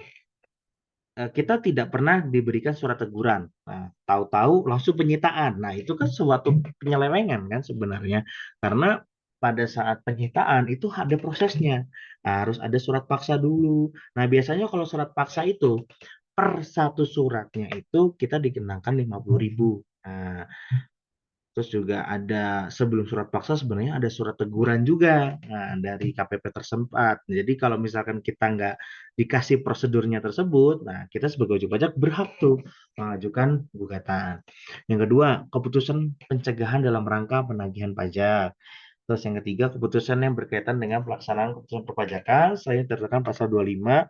kita tidak pernah diberikan surat teguran. Nah, tahu-tahu langsung penyitaan. Nah, itu kan suatu penyelewengan kan sebenarnya. Karena pada saat penyitaan itu ada prosesnya. Nah, harus ada surat paksa dulu. Nah, biasanya kalau surat paksa itu per satu suratnya itu kita dikenakan 50.000. Nah, terus juga ada sebelum surat paksa sebenarnya ada surat teguran juga dari KPP tersempat. Jadi kalau misalkan kita nggak dikasih prosedurnya tersebut, nah kita sebagai wajib pajak berhak tuh mengajukan gugatan. Yang kedua, keputusan pencegahan dalam rangka penagihan pajak. Terus yang ketiga, keputusan yang berkaitan dengan pelaksanaan keputusan perpajakan, selain tertekan pasal 25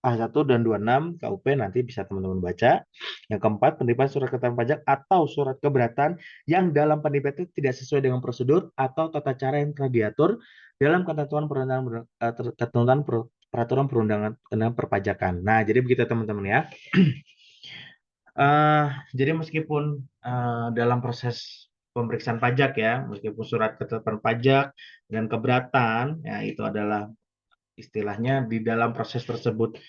A1 dan 26 KUP nanti bisa teman-teman baca. Yang keempat, penerimaan surat keterangan pajak atau surat keberatan yang dalam penerimaan itu tidak sesuai dengan prosedur atau tata cara yang telah diatur dalam ketentuan peraturan perundangan perpajakan. Nah, jadi begitu teman-teman ya. Jadi meskipun dalam proses pemeriksaan pajak ya, meskipun surat ketetapan pajak dan keberatan, ya itu adalah istilahnya di dalam proses tersebut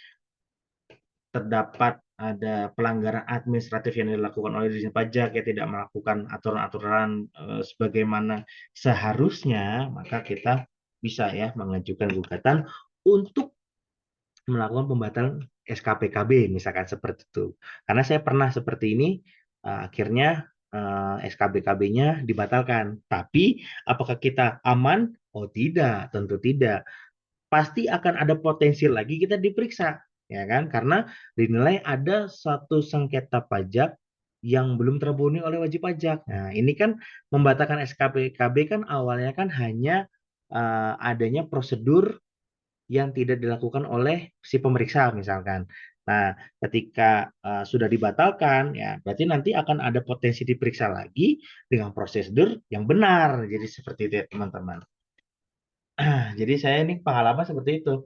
terdapat ada pelanggaran administratif yang dilakukan oleh Dirjen Pajak yang tidak melakukan aturan-aturan sebagaimana seharusnya, maka kita bisa ya mengajukan gugatan untuk melakukan pembatalan SKPKB misalkan seperti itu. Karena saya pernah seperti ini, akhirnya SKPKB-nya dibatalkan. Tapi apakah kita aman? Oh tidak, tentu tidak, pasti akan ada potensi lagi kita diperiksa, ya kan? Karena dinilai ada satu sengketa pajak yang belum terpenuhi oleh wajib pajak. Nah, ini kan membatalkan SKPKB kan awalnya kan hanya adanya prosedur yang tidak dilakukan oleh si pemeriksa misalkan. Nah, ketika sudah dibatalkan, ya berarti nanti akan ada potensi diperiksa lagi dengan prosedur yang benar. Jadi seperti itu ya teman-teman. Jadi saya ini pengalaman seperti itu.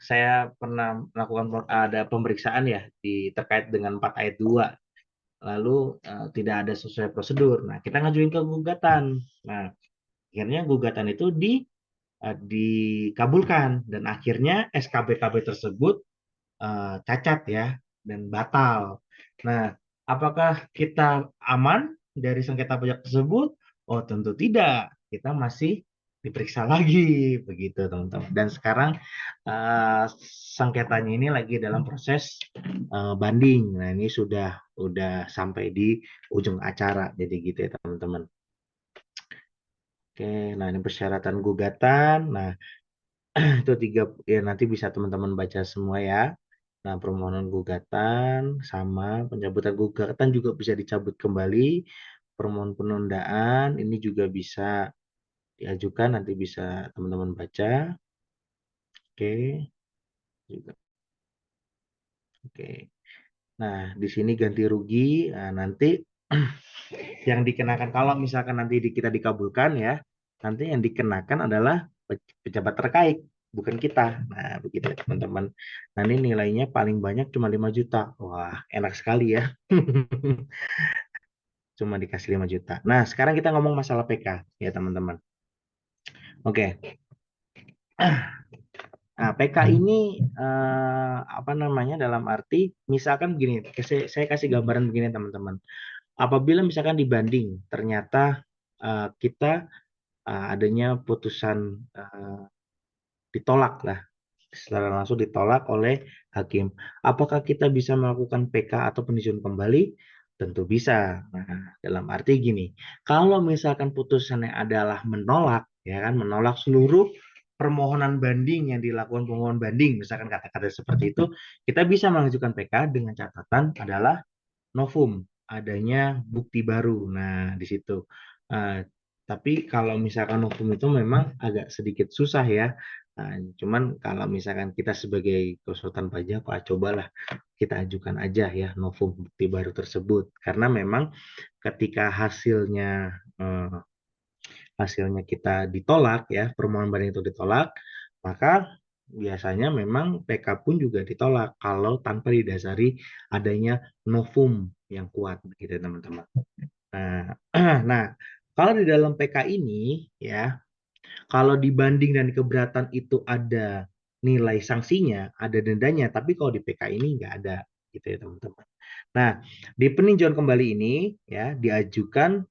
Saya pernah melakukan ada pemeriksaan ya terkait dengan 4 ayat 2. Lalu tidak ada sesuai prosedur. Nah, kita ngajuin ke gugatan. Nah, akhirnya gugatan itu dikabulkan dan akhirnya SKB-KB tersebut cacat ya dan batal. Nah, apakah kita aman dari sengketa pajak tersebut? Oh, tentu tidak. Kita masih diperiksa lagi begitu, teman-teman. Dan sekarang eh, sengketanya ini lagi dalam proses banding. Nah, ini sudah sampai di ujung acara. Jadi gitu ya, teman-teman. Oke, nah ini persyaratan gugatan. Nah, itu tiga ya nanti bisa teman-teman baca semua ya. Nah, permohonan gugatan sama pencabutan gugatan juga bisa dicabut kembali. Permohonan penundaan ini juga bisa diajukan, nanti bisa teman-teman baca. Oke, juga. Oke. Nah, di sini ganti rugi. Nah, nanti yang dikenakan kalau misalkan nanti kita dikabulkan ya, nanti yang dikenakan adalah pejabat terkait, bukan kita. Nah, begitu ya, teman-teman. Nah, ini nilainya paling banyak cuma 5 juta. Wah, enak sekali ya. Cuma dikasih 5 juta. Nah, sekarang kita ngomong masalah PK ya, teman-teman. Oke. Nah, PK ini apa namanya dalam arti misalkan begini, saya kasih gambaran begini, teman-teman. Apabila misalkan dibanding ternyata kita adanya putusan ditolak lah, secara langsung ditolak oleh hakim. Apakah kita bisa melakukan PK atau peninjauan kembali? Tentu bisa. Nah, dalam arti gini, kalau misalkan putusannya adalah menolak, ya kan, menolak seluruh permohonan banding yang dilakukan permohonan banding, misalkan kata-kata seperti itu, kita bisa mengajukan PK dengan catatan adalah novum, adanya bukti baru. Nah, di situ. Uh, tapi kalau misalkan novum itu memang agak sedikit susah ya. Nah, cuman kalau misalkan kita sebagai konsultan pajak, cobalah kita ajukan aja ya novum bukti baru tersebut. Karena memang ketika hasilnya kita ditolak ya, permohonan banding itu ditolak, maka biasanya memang PK pun juga ditolak kalau tanpa didasari adanya novum yang kuat gitu teman-teman. Nah, nah, kalau di dalam PK ini ya, kalau dibanding dan keberatan itu ada nilai sanksinya, ada dendanya, tapi kalau di PK ini nggak ada gitu ya teman-teman. Nah, di peninjauan kembali ini ya diajukan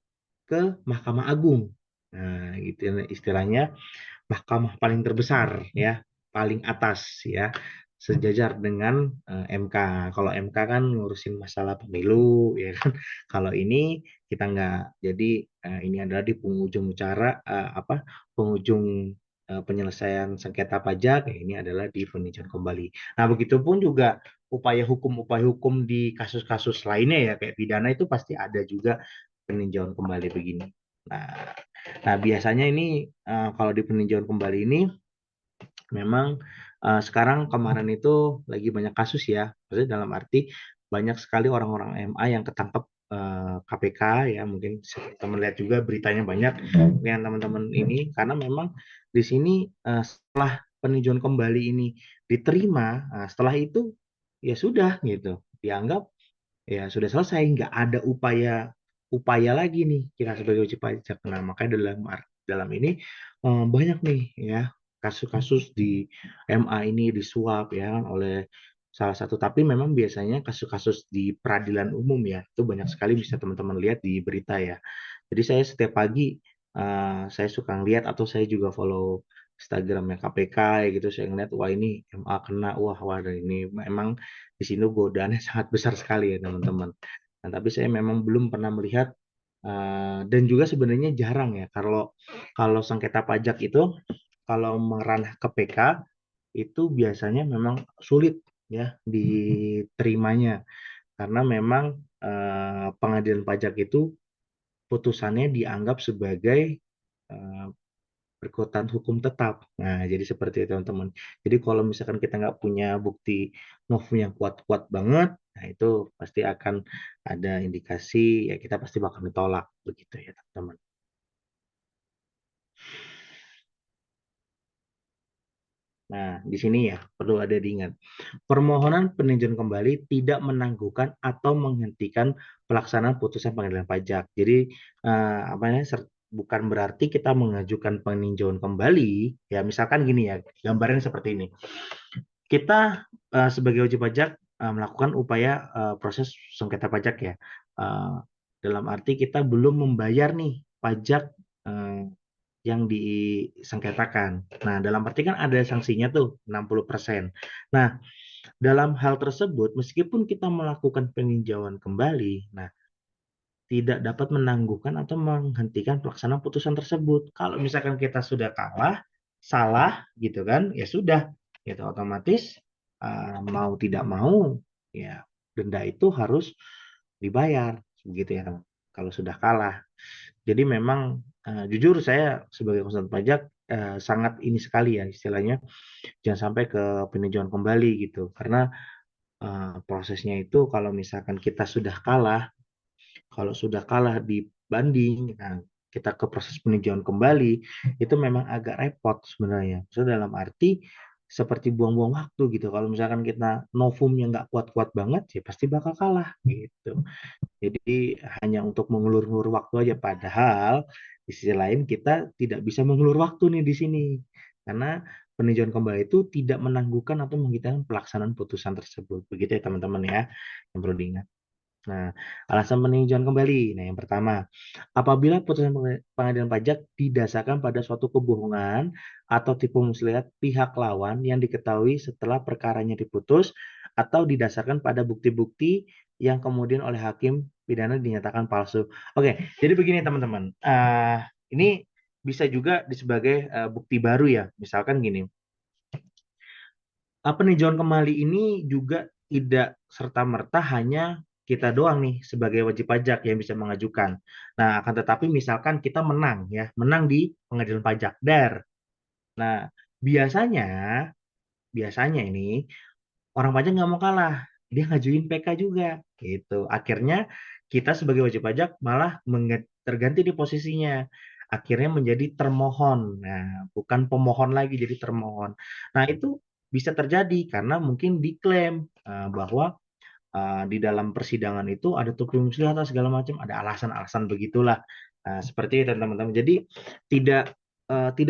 ke Mahkamah Agung. Nah, gitu ya, istilahnya mahkamah paling terbesar ya, paling atas ya, sejajar dengan MK. Kalau MK kan ngurusin masalah pemilu ya kan. Kalau ini kita nggak. Jadi ini adalah di penghujung cara penghujung penyelesaian sengketa pajak ya, ini adalah di peninjauan kembali. Nah, begitupun juga upaya hukum di kasus-kasus lainnya ya kayak pidana itu pasti ada juga peninjauan kembali begini. Nah, Nah, biasanya ini kalau di peninjauan kembali ini memang sekarang kemarin itu lagi banyak kasus ya. Maksudnya dalam arti banyak sekali orang-orang MA yang ketangkep KPK ya. Mungkin teman lihat juga beritanya banyak yang teman-teman ini karena memang di sini setelah peninjauan kembali ini diterima, setelah itu ya sudah gitu. Dianggap ya sudah selesai, nggak ada upaya upaya lagi nih kita sebagai wajib pajak. Nah, makanya dalam ini banyak nih ya kasus-kasus di MA ini disuap ya kan, oleh salah satu, tapi memang biasanya kasus-kasus di peradilan umum ya itu banyak sekali bisa teman-teman lihat di berita ya. Jadi saya setiap pagi saya suka ngeliat atau saya juga follow Instagramnya KPK ya gitu, saya ngeliat wah ini MA kena, wah dan ini memang di sini godaannya sangat besar sekali ya teman-teman. Nah, tapi saya memang belum pernah melihat dan juga sebenarnya jarang ya kalau kalau sengketa pajak itu kalau meranah ke PK itu biasanya memang sulit ya diterimanya karena memang pengadilan pajak itu putusannya dianggap sebagai eh, berkekuatan hukum tetap. Nah, jadi seperti itu teman-teman. Jadi kalau misalkan kita nggak punya bukti novum yang kuat-kuat banget, nah itu pasti akan ada indikasi ya kita pasti bakal ditolak begitu ya teman-teman. Nah, di sini ya perlu ada diingat. Permohonan peninjauan kembali tidak menangguhkan atau menghentikan pelaksanaan putusan pengadilan pajak. Jadi apa ya, bukan berarti kita mengajukan peninjauan kembali. Ya, misalkan gini ya, gambarnya seperti ini. Kita sebagai wajib pajak melakukan upaya proses sengketa pajak ya. Eh, dalam arti kita belum membayar nih pajak eh, yang disengketakan. Nah, dalam arti kan ada sanksinya tuh 60%. Nah, dalam hal tersebut, meskipun kita melakukan peninjauan kembali, nah tidak dapat menangguhkan atau menghentikan pelaksanaan putusan tersebut. Kalau misalkan kita sudah kalah, salah gitu kan, ya sudah, itu otomatis mau tidak mau, ya denda itu harus dibayar, begitu ya teman. Kalau sudah kalah. Jadi memang jujur saya sebagai konsultan pajak sangat ini sekali ya istilahnya, jangan sampai ke peninjauan kembali gitu, karena prosesnya itu kalau misalkan kita sudah kalah, kalau sudah kalah di banding, nah, kita ke proses peninjauan kembali, itu memang agak repot sebenarnya. Maksudnya dalam arti seperti buang-buang waktu gitu. Kalau misalkan kita novumnya nggak kuat-kuat banget, ya pasti bakal kalah gitu. Jadi hanya untuk mengulur-ulur waktu aja. Padahal di sisi lain kita tidak bisa mengulur waktu nih di sini. Karena peninjauan kembali itu tidak menangguhkan atau menghentikan pelaksanaan putusan tersebut. Begitu ya teman-teman ya, yang perlu diingat. Nah, alasan peninjauan kembali. Nah, yang pertama, apabila putusan pengadilan pajak didasarkan pada suatu kebohongan atau tipu muslihat pihak lawan yang diketahui setelah perkaranya diputus atau didasarkan pada bukti-bukti yang kemudian oleh hakim pidana dinyatakan palsu. Oke, jadi begini teman-teman. Ini bisa juga sebagai bukti baru ya. Misalkan gini, peninjauan kembali ini juga tidak serta-merta hanya kita doang nih sebagai wajib pajak yang bisa mengajukan. Nah, akan tetapi misalkan kita menang ya, menang di pengadilan pajak, dar. Nah, biasanya, biasanya ini orang pajak nggak mau kalah, dia ngajuin PK juga, gitu. Akhirnya kita sebagai wajib pajak malah terganti di posisinya. Akhirnya menjadi termohon. Nah, bukan pemohon lagi, jadi termohon. Nah, itu bisa terjadi karena mungkin diklaim bahwa di dalam persidangan itu ada tukum muslihat atau segala macam, ada alasan-alasan begitulah. Seperti itu teman-teman. Jadi tidak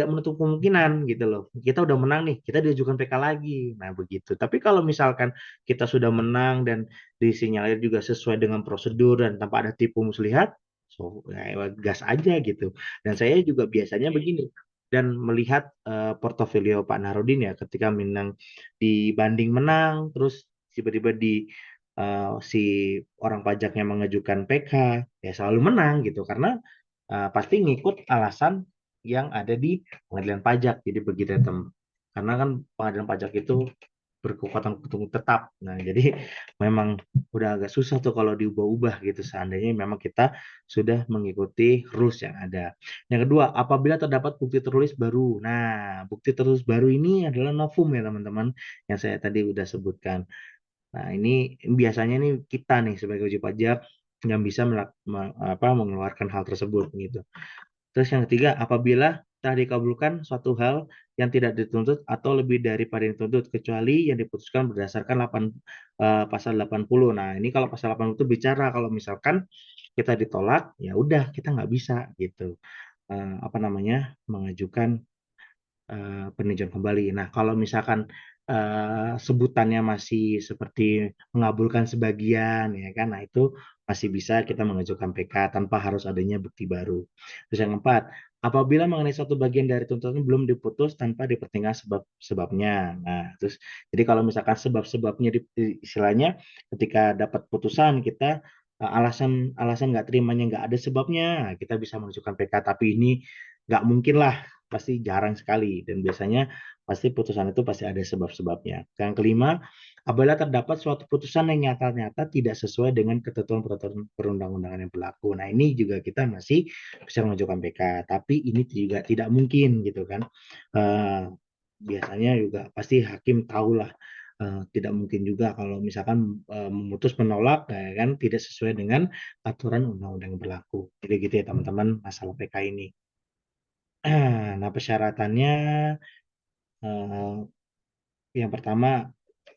menutup kemungkinan gitu loh. Kita udah menang nih, kita diajukan PK lagi. Nah, begitu. Tapi kalau misalkan kita sudah menang dan disinyalir juga sesuai dengan prosedur dan tanpa ada tipu muslihat, so ya, gas aja gitu. Dan saya juga biasanya begini dan melihat portofolio Pak Narudin ya ketika menang di banding menang, terus tiba-tiba di si orang pajaknya mengajukan PK, ya selalu menang gitu karena pasti ngikut alasan yang ada di pengadilan pajak. Jadi begitu ya, teman. Karena kan pengadilan pajak itu berkekuatan hukum tetap. Nah, jadi memang udah agak susah tuh kalau diubah-ubah gitu seandainya memang kita sudah mengikuti rules yang ada. Yang kedua, apabila terdapat bukti tertulis baru. Nah, bukti tertulis baru ini adalah novum ya teman-teman yang saya tadi udah sebutkan. Nah, ini biasanya nih kita nih sebagai wajib pajak yang bisa mengeluarkan hal tersebut gitu. Terus yang ketiga, apabila telah dikabulkan suatu hal yang tidak dituntut atau lebih daripada yang dituntut kecuali yang diputuskan berdasarkan pasal 80. Nah, ini kalau pasal 80 itu bicara kalau misalkan kita ditolak, ya udah kita nggak bisa gitu. Apa namanya? Mengajukan peninjauan kembali. Nah, kalau misalkan sebutannya masih seperti mengabulkan sebagian, ya kan, nah itu masih bisa kita mengajukan PK tanpa harus adanya bukti baru. Terus yang keempat, apabila mengenai suatu bagian dari tuntutan belum diputus tanpa dipertimbangkan sebab-sebabnya. Nah, terus jadi kalau misalkan sebab-sebabnya istilahnya ketika dapat putusan kita alasan alasan nggak terimanya nggak ada sebabnya, nah, kita bisa mengajukan PK. Tapi ini nggak mungkin lah, pasti jarang sekali dan biasanya pasti putusan itu pasti ada sebab-sebabnya. Yang kelima, apabila terdapat suatu putusan yang nyata-nyata tidak sesuai dengan ketentuan peraturan perundang-undangan yang berlaku. Nah, ini juga kita masih bisa mengajukan PK, tapi ini juga tidak mungkin gitu kan. Eh, biasanya juga pasti hakim tahulah tidak mungkin juga kalau misalkan memutus menolak ya kan tidak sesuai dengan aturan undang-undang yang berlaku. Jadi gitu ya teman-teman masalah PK ini. Nah, persyaratannya Yang pertama,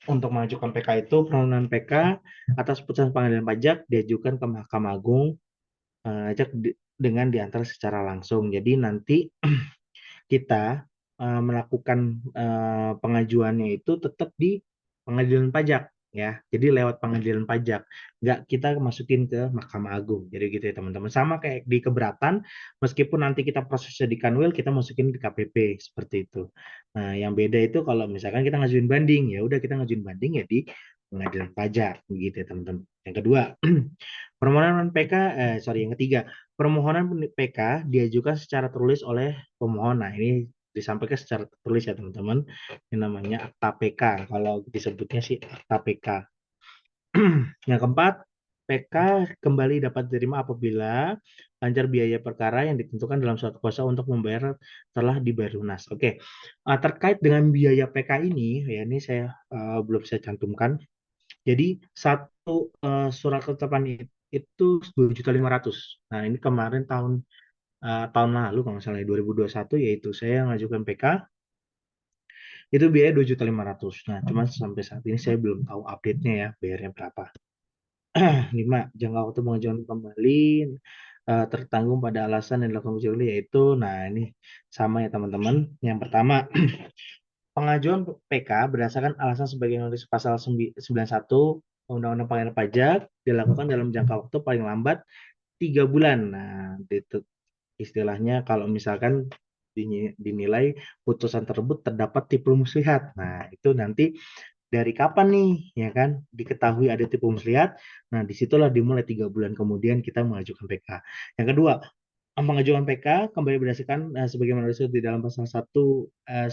untuk mengajukan PK itu permohonan PK atas putusan pengadilan pajak diajukan ke Mahkamah Agung dengan diantar secara langsung. Jadi nanti kita melakukan pengajuannya itu tetap di pengadilan pajak ya. Jadi lewat pengadilan pajak, nggak kita masukin ke Mahkamah Agung. Jadi gitu ya teman-teman. Sama kayak di keberatan, meskipun nanti kita prosesnya di Kanwil, kita masukin di KPP seperti itu. Nah, yang beda itu kalau misalkan kita ngajuin banding, ya udah kita ngajuin banding ya di pengadilan pajak, begitu ya teman-teman. Yang kedua, permohonan PK, sorry, yang ketiga, permohonan PK diajukan secara tertulis oleh pemohon. Nah, ini disampaikan secara tertulis ya teman-teman. Yang namanya akta PK. Kalau disebutnya sih akta PK. Yang keempat, PK kembali dapat diterima apabila lancar biaya perkara yang ditentukan dalam surat kuasa untuk membayar telah dibayar lunas. Oke, terkait dengan biaya PK ini, ya ini saya belum saya cantumkan. Jadi satu surat ketetapan itu 2.500.000. Nah, ini kemarin tahun lalu kalau nggak salah 2021 yaitu saya ngajukan PK itu biaya 2.500.000. Nah, cuma sampai saat ini saya belum tahu update-nya ya bayarnya berapa. 5. Jangka waktu pengajuan kembali tertanggung pada alasan yang dilakukan kecuali yaitu, nah ini sama ya teman-teman. Yang pertama, pengajuan PK berdasarkan alasan sebagai nulis pasal 91 Undang-Undang Pengadilan Pajak dilakukan dalam jangka waktu paling lambat 3 bulan. Nah, itu istilahnya kalau misalkan dinilai putusan tersebut terdapat tipu muslihat. Nah, itu nanti dari kapan nih, ya kan, diketahui ada tipu muslihat. Nah, disitulah dimulai 3 bulan kemudian kita mengajukan PK. Yang kedua, pengajuan PK kembali berdasarkan sebagaimana disebut di dalam pasal 1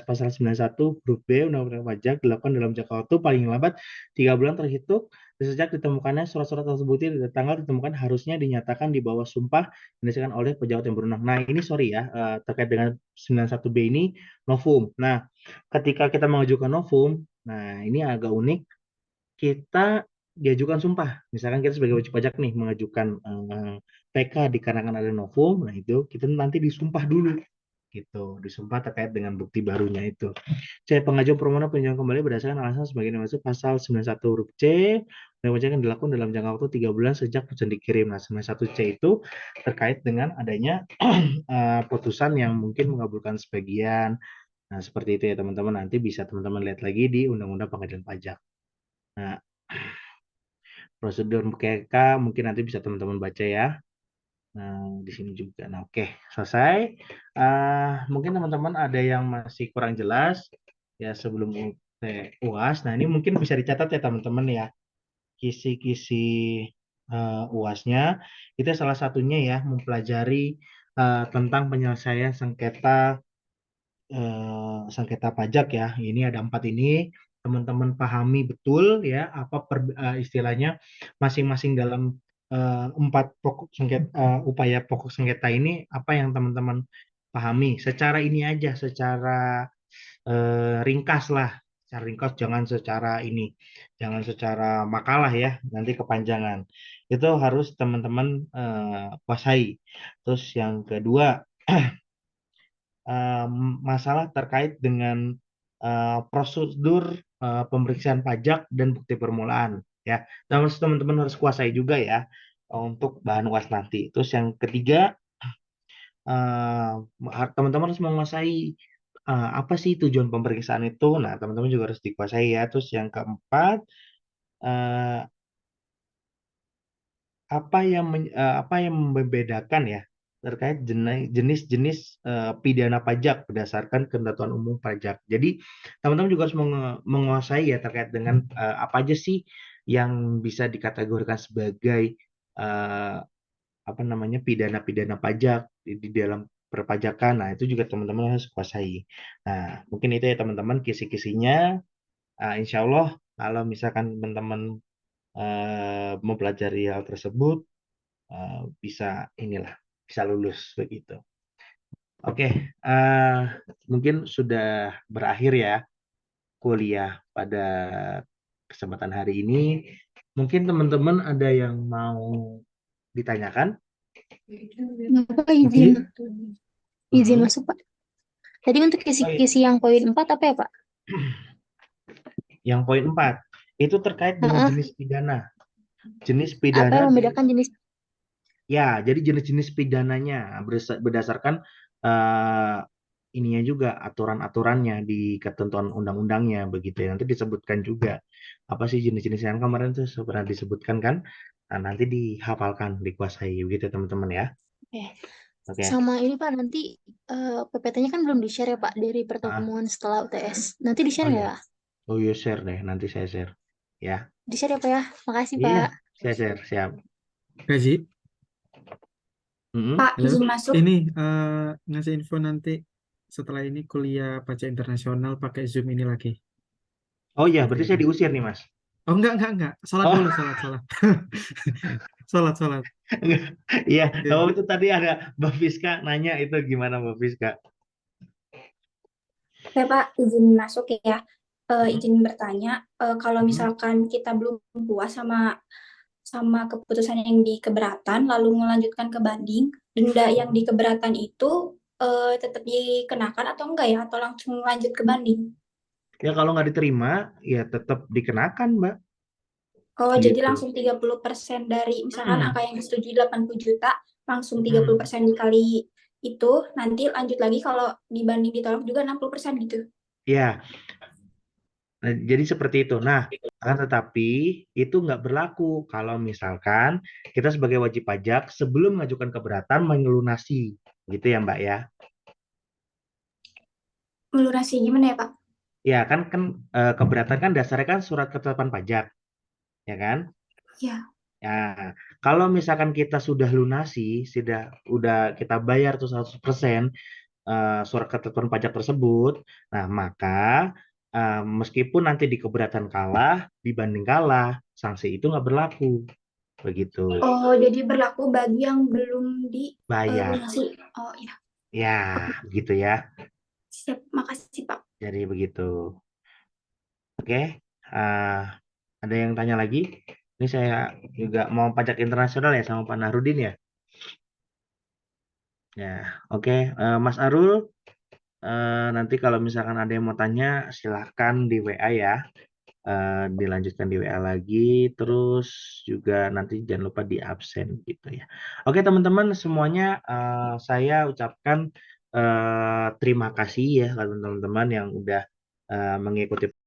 pasal 91 huruf B Undang-Undang Pajak dilakukan dalam jangka waktu paling lambat 3 bulan terhitung sejak ditemukannya surat-surat tersebut dari tanggal ditemukan harusnya dinyatakan di bawah sumpah yang disahkan oleh pejabat yang berwenang. Nah, ini sorry ya terkait dengan 91B ini novum. Nah, ketika kita mengajukan novum, nah ini agak unik, kita diajukan sumpah. Misalkan kita sebagai wajib pajak nih mengajukan PK dikarenakan ada novum, nah itu kita nanti disumpah dulu gitu, disumpah terkait dengan bukti barunya itu. C. Pengajuan permohonan peninjauan kembali berdasarkan alasan sebagai dimaksud pasal 91 huruf C dan pajak yang dilakukan dalam jangka waktu 3 bulan sejak putusan dikirim. Nah, 91C itu terkait dengan adanya putusan yang mungkin mengabulkan sebagian. Nah, seperti itu ya teman-teman. Nanti bisa teman-teman lihat lagi di Undang-Undang Pengadilan Pajak. Nah, prosedur PK mungkin nanti bisa teman-teman baca ya. Nah, di sini juga. Nah, oke, selesai. Mungkin teman-teman ada yang masih kurang jelas ya sebelum UAS. Nah, ini mungkin bisa dicatat ya teman-teman ya. Kisi-kisi UASnya. Kita salah satunya ya mempelajari tentang penyelesaian sengketa pajak ya. Ini ada 4 ini. Teman-teman pahami betul ya apa istilahnya masing-masing dalam 4 pokok sengketa upaya pokok sengketa ini apa yang teman-teman pahami. Secara ini aja, secara ringkas lah. Secara ringkas jangan secara ini, jangan secara makalah ya, nanti kepanjangan. Itu harus teman-teman kuasai. Terus yang kedua masalah terkait dengan prosedur pemeriksaan pajak dan bukti permulaan ya. Terus teman-teman harus kuasai juga ya untuk bahan UAS nanti. Terus yang ketiga teman-teman harus menguasai apa sih tujuan pemeriksaan itu. Nah, teman-teman juga harus dikuasai ya. Terus yang keempat eh, apa yang membedakan ya terkait jenis-jenis pidana pajak berdasarkan ketentuan umum pajak. Jadi teman-teman juga harus menguasai ya terkait dengan apa aja sih yang bisa dikategorikan sebagai eh, apa namanya pidana-pidana pajak di dalam perpajakan. Nah, itu juga teman-teman harus kuasai. Nah, mungkin itu ya teman-teman kisi-kisinya. Insya Allah kalau misalkan teman-teman mempelajari hal tersebut bisa inilah bisa lulus begitu. Oke, mungkin sudah berakhir ya kuliah pada kesempatan hari ini. Mungkin teman-teman ada yang mau ditanyakan? Bapak izin Mungkin. izin Hmm. masuk Pak. Tadi untuk Oh, iya. kisi-kisi yang poin 4 apa ya Pak? yang poin 4 itu terkait dengan Heeh. jenis pidana. Jenis Apa pidana yang membedakan jenis? ya, jadi jenis-jenis pidananya berdasarkan eh, ininya juga aturan-aturannya di ketentuan undang-undangnya begitu ya. Nanti disebutkan juga apa sih jenis-jenis yang kemarin tuh pernah disebutkan kan. Nah, nanti dihafalkan, dikuasai begitu teman-teman ya. Oke. Oke. Sama ini Pak, nanti PPT-nya kan belum di-share ya Pak dari Ah, pertemuan setelah UTS. Nanti di-share oh nggak ya. ya? Oh iya, share deh, nanti saya share. Ya. Di-share ya Pak ya. Makasih Iya, Pak. saya share, siap. Gaji, Mm-mm. Pak, halo. izin masuk. Ini ngasih info nanti setelah ini kuliah pajak internasional pakai Zoom ini lagi. Oh iya, Oke. berarti saya diusir nih, Mas. Oh enggak. Salat Oh, dulu, salat. Salat. enggak. Iya. Oh, Oke. itu tadi ada Mbak Fiska nanya itu gimana Mbak Fiska? Oke, Pak, izin masuk ya. Mm-mm. Izin bertanya, kalau Mm-mm. misalkan kita belum puas sama keputusan yang di keberatan, lalu melanjutkan ke banding, denda yang di keberatan itu tetap dikenakan atau enggak ya? Atau langsung lanjut ke banding? Ya kalau nggak diterima, ya tetap dikenakan, Mbak. Oh, jadi Gitu. langsung 30% dari misalkan Hmm. angka yang disetujui 80 juta, langsung Hmm. 30% dikali itu, nanti lanjut lagi kalau dibanding ditolak juga 60% gitu. Ya, nah, jadi seperti itu. Nah, akan tetapi itu nggak berlaku kalau misalkan kita sebagai wajib pajak sebelum mengajukan keberatan melunasi, gitu ya, Mbak ya. Melunasi gimana ya, Pak? Ya kan keberatan kan dasarnya kan surat ketetapan pajak, ya kan? Ya. Ya, kalau misalkan kita sudah lunasi, udah kita bayar tuh 100% surat ketetapan pajak tersebut, nah maka meskipun nanti di keberatan kalah, dibanding kalah, sanksi itu nggak berlaku, begitu. Oh, jadi berlaku bagi yang belum Bayar, dilunasi. Oh, iya. ya, gitu ya. Siap, makasih, Pak. Jadi begitu. Oke, eh, ada yang tanya lagi? Ini saya juga mau pajak internasional ya sama Pak Nahrudin ya. Ya, oke. Mas Arul, nanti kalau misalkan ada yang mau tanya, silahkan di WA ya. Dilanjutkan di WA lagi. Terus juga nanti jangan lupa di absen gitu ya. Oke teman-teman semuanya, saya ucapkan terima kasih ya kalau teman-teman yang udah mengikuti